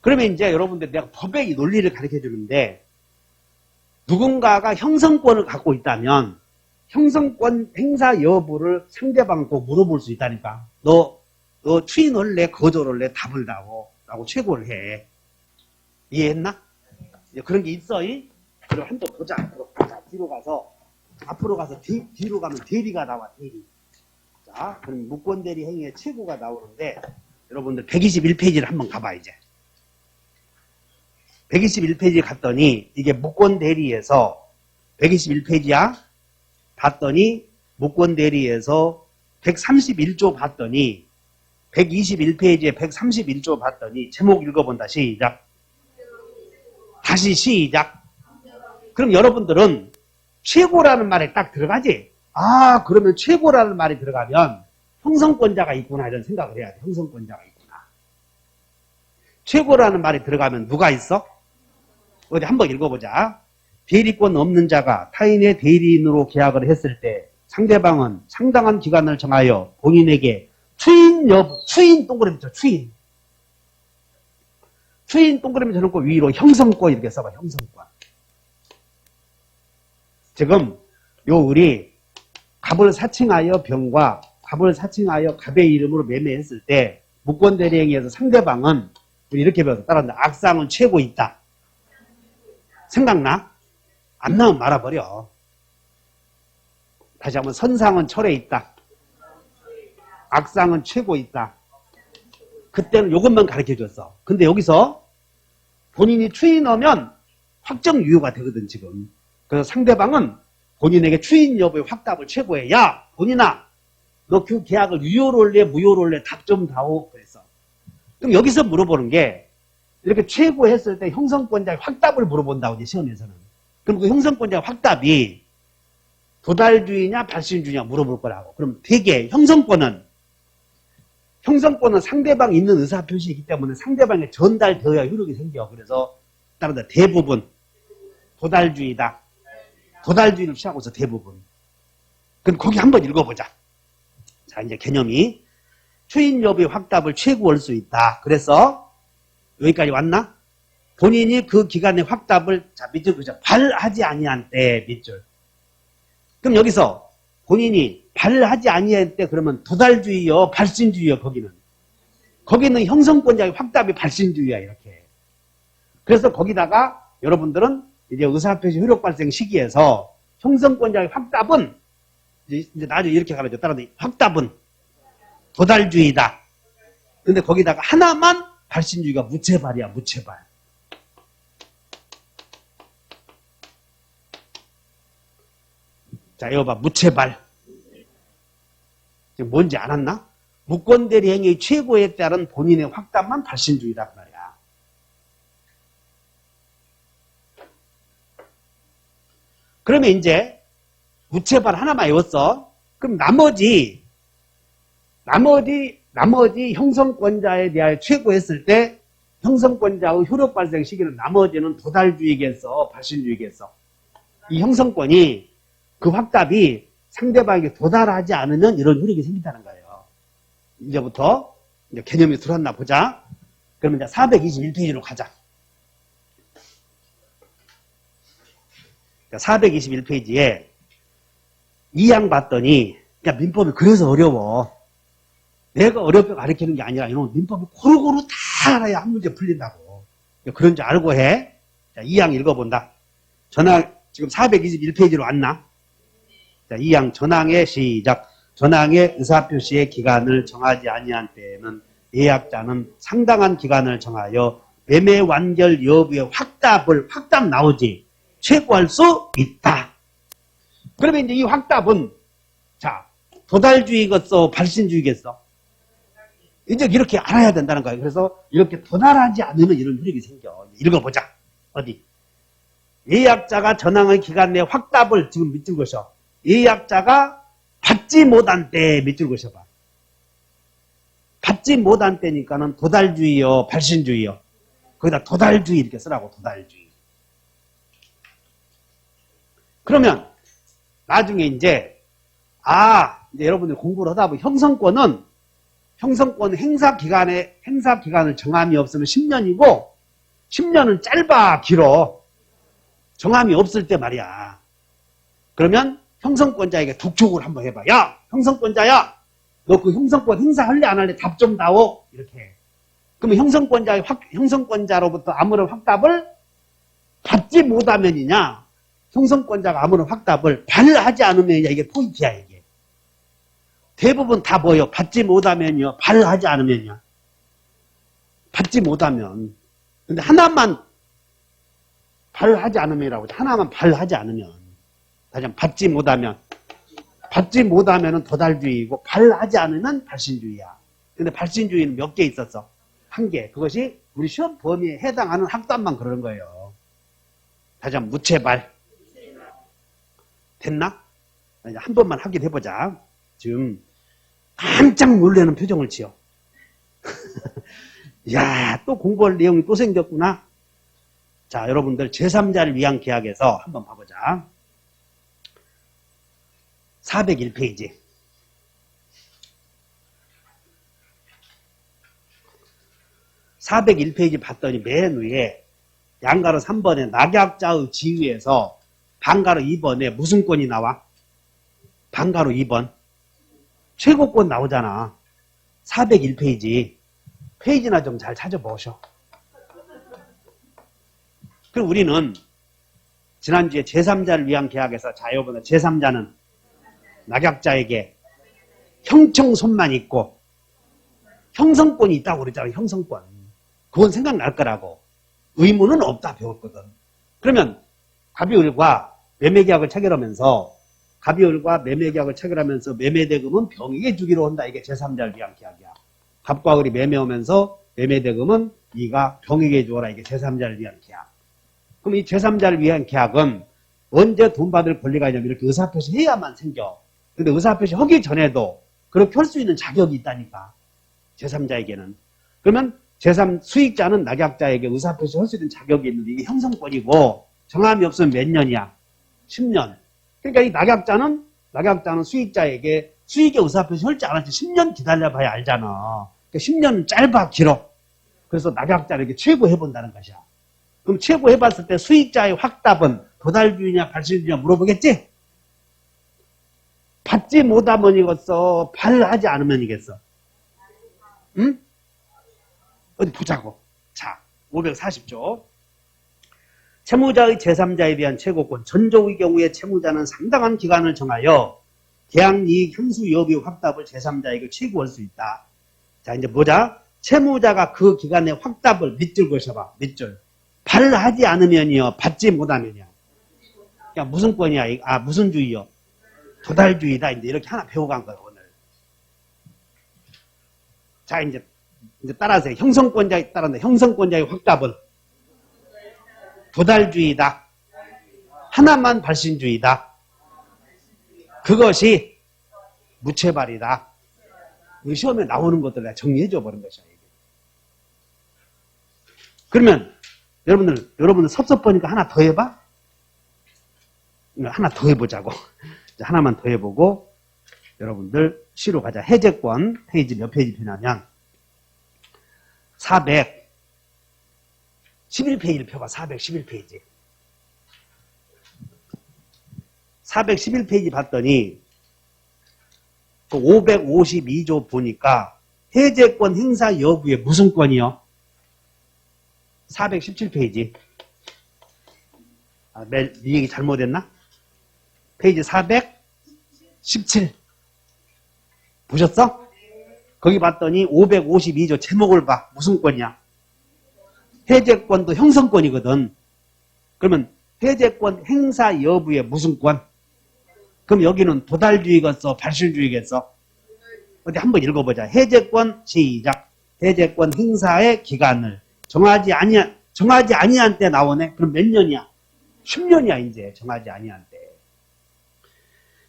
Speaker 1: 그러면 이제 여러분들 내가 법의 이 논리를 가르쳐 주는데 누군가가 형성권을 갖고 있다면 형성권 행사 여부를 상대방은 꼭 물어볼 수 있다니까. 너 추인할래? 거절할래? 답을 다오. 라고 최고를 해. 이해했나? 그런 게 있어. 그럼 한번 보자. 앞으로 가자. 앞으로 가서 뒤로 가면 대리가 나와. 대리. 자, 그럼 무권 대리 행위의 최고가 나오는데 여러분들 121페이지를 한번 가봐 이제. 121페이지에 갔더니 이게 무권 대리에서 121페이지야. 봤더니 무권 대리에서 131조 봤더니 121페이지에 131조 봤더니 제목 읽어본다. 시작. 다시 시작. 그럼 여러분들은 최고라는 말에 딱 들어가지? 아, 그러면 최고라는 말이 들어가면 형성권자가 있구나 이런 생각을 해야 돼. 형성권자가 있구나. 최고라는 말이 들어가면 누가 있어? 어디 한번 읽어보자. 대리권 없는 자가 타인의 대리인으로 계약을 했을 때 상대방은 상당한 기간을 정하여 본인에게 추인 동그라미 쳐. 추인 동그라미 쳐놓고 위로 형성권 이렇게 써봐. 형성권. 지금 우리 갑을 사칭하여 병과 갑을 사칭하여 갑의 이름으로 매매했을 때 무권 대리행위에서 상대방은 우리 이렇게 배워서 따라한다. 악상은 최고 있다. 생각나? 안 나오면 말아버려. 다시 한번 선상은 철에 있다. 악상은 최고 있다. 그때는 이것만 가르쳐줬어. 근데 여기서 본인이 추인하면 확정 유효가 되거든 지금. 그래서 상대방은 본인에게 추인 여부의 확답을 최고해. 야 본인아 너 그 계약을 유효로 할래 무효로 할래 답 좀 다오 그랬어. 그럼 여기서 물어보는 게 이렇게 최고했을 때 형성권자의 확답을 물어본다고 이제 시험에서는. 그럼 그 형성권자의 확답이 도달주의냐 발신주의냐 물어볼 거라고. 그럼 되게 형성권은 상대방 있는 의사표시이기 때문에 상대방에 전달되어야 효력이 생겨. 그래서 따라서 대부분 도달주의다. 도달주의를 취하고 있어 대부분. 그럼 거기 한번 읽어보자. 자 이제 개념이 추인 여부의 확답을 최고할 수 있다. 그래서 여기까지 왔나? 본인이 그 기간의 확답을 자 밑줄 그죠? 발하지 아니한 때 밑줄. 그럼 여기서 본인이 발하지 아니할 때 그러면 도달주의요 발신주의요 거기는 형성권자의 확답이 발신주의야 이렇게. 그래서 거기다가 여러분들은 이제 의사표시 효력 발생 시기에서 형성권자의 확답은 이제 나중에 이렇게 가르쳐. 따라서 확답은 도달주의다. 근데 거기다가 하나만 발신주의가 무채발이야. 무채발. 자, 이거 봐. 무채발. 지금 뭔지 알았나? 무권대리 행위의 최고에 따른 본인의 확답만 발신주의다 그 말이야. 그러면 이제 무채발 하나만 외웠어. 그럼 나머지 형성권자에 대하여 최고했을 때 형성권자의 효력 발생 시기는 나머지는 도달주의겠어, 발신주의겠어. 이 형성권이 그 확답이 상대방에게 도달하지 않으면 이런 효력이 생긴다는 거예요. 이제부터 이제 개념이 들어왔나 보자. 그러면 이제 421페이지로 가자. 421페이지에 이 양 봤더니 야 민법이 그래서 어려워. 내가 어렵게 가르치는 게 아니라 이런 민법이 고루고루 다 알아야 한 문제 풀린다고. 그런 줄 알고 해. 자, 이 양 읽어본다. 전항 지금 421페이지로 왔나? 자, 이 양 전항의 시작. 전항의 의사표시의 기간을 정하지 아니한 때에는 예약자는 상당한 기간을 정하여 매매 완결 여부의 확답 나오지. 최고할 수 있다. 그러면 이제 이 확답은 자 도달주의겠어 발신주의겠어? 이제 이렇게 알아야 된다는 거예요. 그래서 이렇게 도달하지 않으면 이런 흐름이 생겨. 읽어보자. 어디? 예약자가 전항의 기간 내 확답을 지금 밑줄 그셔. 예약자가 받지 못한 때 밑줄 그셔봐. 받지 못한 때니까는 도달주의요, 발신주의요. 거기다 도달주의 이렇게 쓰라고, 도달주의. 그러면 나중에 이제 여러분들 공부를 하다 보면 형성권 행사 기간을 정함이 없으면 10년이고 10년은 짧아 길어. 정함이 없을 때 말이야. 그러면 형성권자에게 독촉을 한번 해봐. 야, 형성권자야, 너 그 형성권 행사할래 안 할래 답 좀 다오. 이렇게 해. 그러면 형성권자로부터 아무런 확답을 받지 못하면이냐, 형성권자가 아무런 확답을 발하지 않으면이냐, 이게 포인트야 이게. 대부분 다 뭐예요? 받지 못하면요, 발하지 않으면요. 받지 못하면. 근데 하나만 발하지 않으면이라고. 하나만 발하지 않으면. 다시 한번 받지 못하면은 도달주의이고 발하지 않으면 발신주의야. 근데 발신주의는 몇 개 있었어? 한 개. 그것이 우리 시험 범위에 해당하는 학답만 그러는 거예요. 다시 한번 무채발. 됐나? 이제 한 번만 확인해 보자. 지금 깜짝 놀라는 표정을 지어. 야, 또 공부할 내용이 또 생겼구나. 자, 여러분들 제3자를 위한 계약에서 한번 봐보자. 401페이지. 401페이지 봤더니 맨 위에 양가로 3번에 낙약자의 지위에서 반가로 2번에 무슨 권이 나와? 반가로 2번. 최고권 나오잖아. 401페이지. 페이지나 좀 잘 찾아보셔. 그럼 우리는 지난주에 제3자를 위한 계약에서 여러분들 제3자는 낙약자에게 형청손만 있고 형성권이 있다고 그랬잖아요. 형성권. 그건 생각날 거라고. 의무는 없다 배웠거든. 그러면 갑이을과 매매계약을 체결하면서 매매대금은 병에게 주기로 한다. 이게 제3자를 위한 계약이야. 갑과 을이 매매하면서 매매대금은 네가 병에게 주어라. 이게 제3자를 위한 계약. 그럼 이 제3자를 위한 계약은 언제 돈 받을 권리가 있냐면 이렇게 의사표시 해야만 생겨. 근데 의사표시 하기 전에도 그렇게 할 수 있는 자격이 있다니까. 제3자에게는. 그러면 제3 수익자는 낙약자에게 의사표시 할 수 있는 자격이 있는데 이게 형성권이고 정함이 없으면 몇 년이야? 10년. 그러니까 이 낙약자는 수익자에게 수익의 의사표시 할지 안 할지 10년 기다려봐야 알잖아. 그러니까 10년은 짧아 길어. 그래서 낙약자에게 최고 해본다는 것이야. 그럼 최고 해봤을 때 수익자의 확답은 도달주의냐 발신주의냐 물어보겠지? 받지 못하면 이겠어? 발하지 않으면 이겠어? 응? 어디 보자고. 자, 540조. 채무자의 제3자에 대한 최고권. 전조의 경우에 채무자는 상당한 기간을 정하여 계약이익 형수 여부의 확답을 제3자에게 최고할 수 있다. 자, 이제 보자. 채무자가 그 기간에 확답을 밑줄 그셔봐. 밑줄. 발하지 않으면요. 받지 못하면요. 야, 무슨 권이야? 무슨 주의요? 도달주의다. 이제 이렇게 하나 배워간 거예요, 오늘. 자, 이제 따라서 형성권자의 확답은 도달주의다. 하나만 발신주의다. 그것이 무채발이다. 이 시험에 나오는 것들 내가 정리해줘 버린 것이야. 이게. 그러면 여러분들 섭섭하니까 하나 더 해봐. 하나 더 해보자고. 하나만 더 해보고 여러분들 시로 가자. 해제권 페이지 몇 페이지 펴냐면 411페이지를 펴봐. 411페이지. 411페이지 봤더니 그 552조 보니까 해제권 행사 여부에 무슨 권이요? 417페이지. 네 얘기 잘못했나? 페이지 417. 보셨어? 거기 봤더니 552조 제목을 봐. 무슨 권이야? 해제권도 형성권이거든. 그러면 해제권 행사 여부에 무슨 권? 그럼 여기는 도달주의겠어? 발신주의겠어? 어디 한번 읽어보자. 해제권 시작. 해제권 행사의 기간을 정하지 아니한 때 나오네. 그럼 몇 년이야? 10년이야 이제 정하지 아니한 때.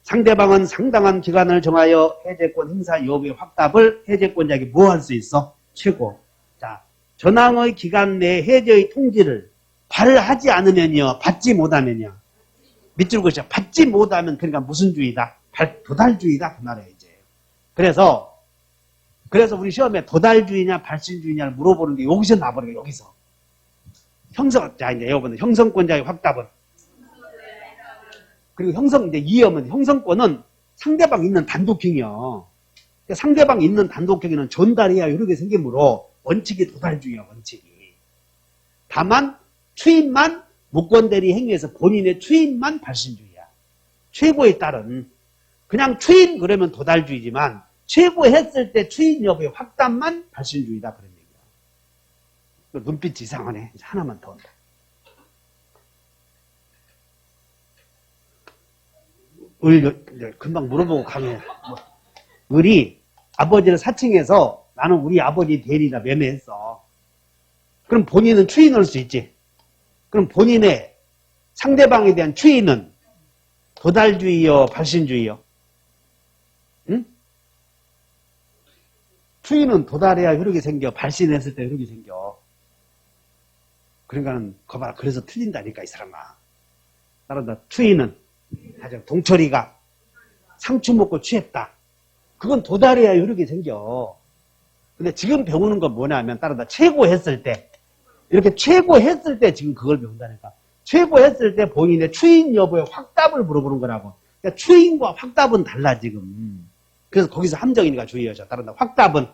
Speaker 1: 상대방은 상당한 기간을 정하여 해제권 행사 여부의 확답을 해제권자에게 뭐 할 수 있어? 최고. 자, 전항의 기간 내에 해제의 통지를 발하지 않으면요. 받지 못하면요. 밑줄 그으시죠. 받지 못하면 그러니까 무슨 주의다? 도달주의다 그 말이에요 이제. 그래서 우리 시험에 도달주의냐 발신주의냐를 물어보는데 여기서 나버려요. 여기서. 자 이제 여러분들 형성권자의 확답은 그리고 이제 이하면 형성권은 상대방 있는 단독행위요. 그러니까 상대방 있는 단독행위는 전달해야 이렇게 생기므로 원칙이 도달주의야 원칙이. 다만 추인만 무권대리 행위에서 본인의 추인만 발신주의야. 최고에 따른 그냥 추인 그러면 도달주의지만 최고했을 때 추인 여부의 확답만 발신주의다 그런 얘기야. 눈빛 이상하네. 이제 하나만 더 온다. 금방 물어보고 가네. 을이 아버지를 사칭해서 나는 우리 아버지 대리라 매매했어. 그럼 본인은 추인할 수 있지. 그럼 본인의 상대방에 대한 추인은 도달주의요, 발신주의요? 응? 추인은 도달해야 효력이 생겨. 발신했을 때 효력이 생겨. 그러니까는 거봐. 그래서 틀린다니까 이 사람아. 따라서 추인은 동철이가 상추 먹고 취했다. 그건 도달해야 효력이 생겨. 근데 지금 배우는 건 뭐냐면 따라서 최고했을 때 이렇게 최고했을 때 지금 그걸 배운다니까. 최고했을 때 본인의 추인 여부의 확답을 물어보는 거라고. 그러니까 추인과 확답은 달라 지금. 그래서 거기서 함정이니까 주의하셔. 따라서 확답은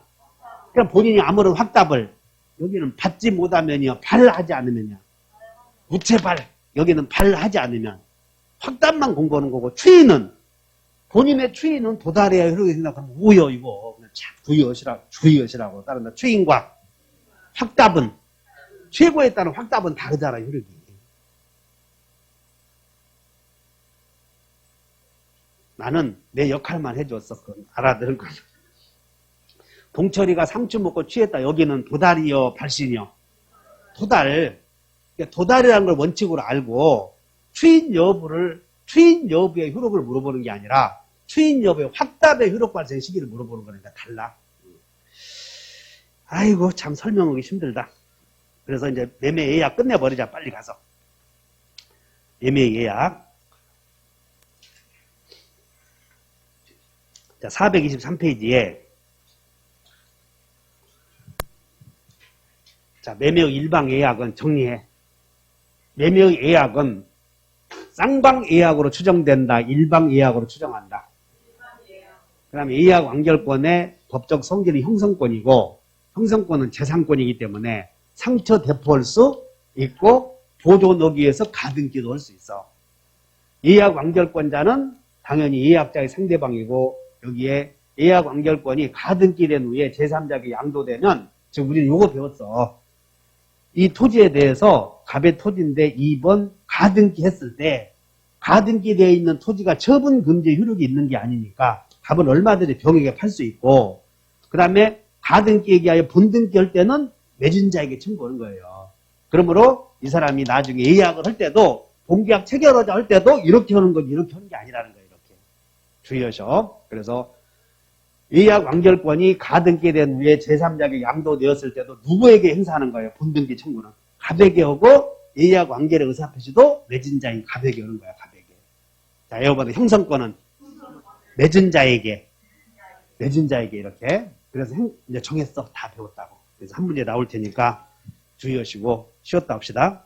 Speaker 1: 그냥 본인이 아무런 확답을 여기는 받지 못하면요. 발하지 않으면요. 우체발 여기는 발하지 않으면 확답만 공부하는 거고 추인은 본인의 추인은 도달해야 효력이 생각하면 우여 이거 참 주의하시라고. 따라서 추인과 확답은 최고에 따른 확답은 다르잖아 효력이. 나는 내 역할만 해줬어. 그건 알아들은 거야. 동철이가 상추 먹고 취했다. 여기는 도달이요 발신이요? 도달. 그러니까 도달이라는 걸 원칙으로 알고 추인 여부의 효력을 물어보는 게 아니라 추인 여부의 확답의 효력 발생 시기를 물어보는 거니까 달라. 아이고 참 설명하기 힘들다. 그래서 이제 매매 예약 끝내버리자. 빨리 가서. 매매 예약. 자, 423페이지에 자, 매매의 일방 예약은 정리해. 매매의 예약은 쌍방 예약으로 추정된다. 일방 예약으로 추정한다. 그 다음에 예약 완결권의 법적 성질이 형성권이고 형성권은 재산권이기 때문에 상처 대포할 수 있고 보조 넣기 위해서 가등기도 할 수 있어. 예약 완결권자는 당연히 예약자의 상대방이고 여기에 예약 완결권이 가등기 된 후에 제3자에게 양도되면 지금 우리는 요거 배웠어. 이 토지에 대해서 갑의 토지인데 2번 가등기 했을 때 가등기 되어 있는 토지가 처분 금지 효력이 있는 게 아니니까 갑은 얼마든지 병에게 팔 수 있고 그 다음에 가등기에 하여 본등기 할 때는 매진자에게 청구하는 거예요. 그러므로 이 사람이 나중에 예약을 할 때도 본계약 체결하자 할 때도 이렇게 하는 거지 이렇게 하는 게 아니라는 거예요. 이렇게 주의하셔. 그래서 예약 완결권이 가등기된 후에 제3자에게 양도되었을 때도 누구에게 행사하는 거예요? 본등기 청구는. 갑에게 하고 예약 완결의 의사표시도 매진자인 갑에게 하는 거야. 갑에게. 자, 여러분들 형성권은 매진자에게 이렇게. 그래서 이제 정했어. 다 배웠다고. 그래서 한 문제 나올 테니까 주의하시고 쉬었다 합시다.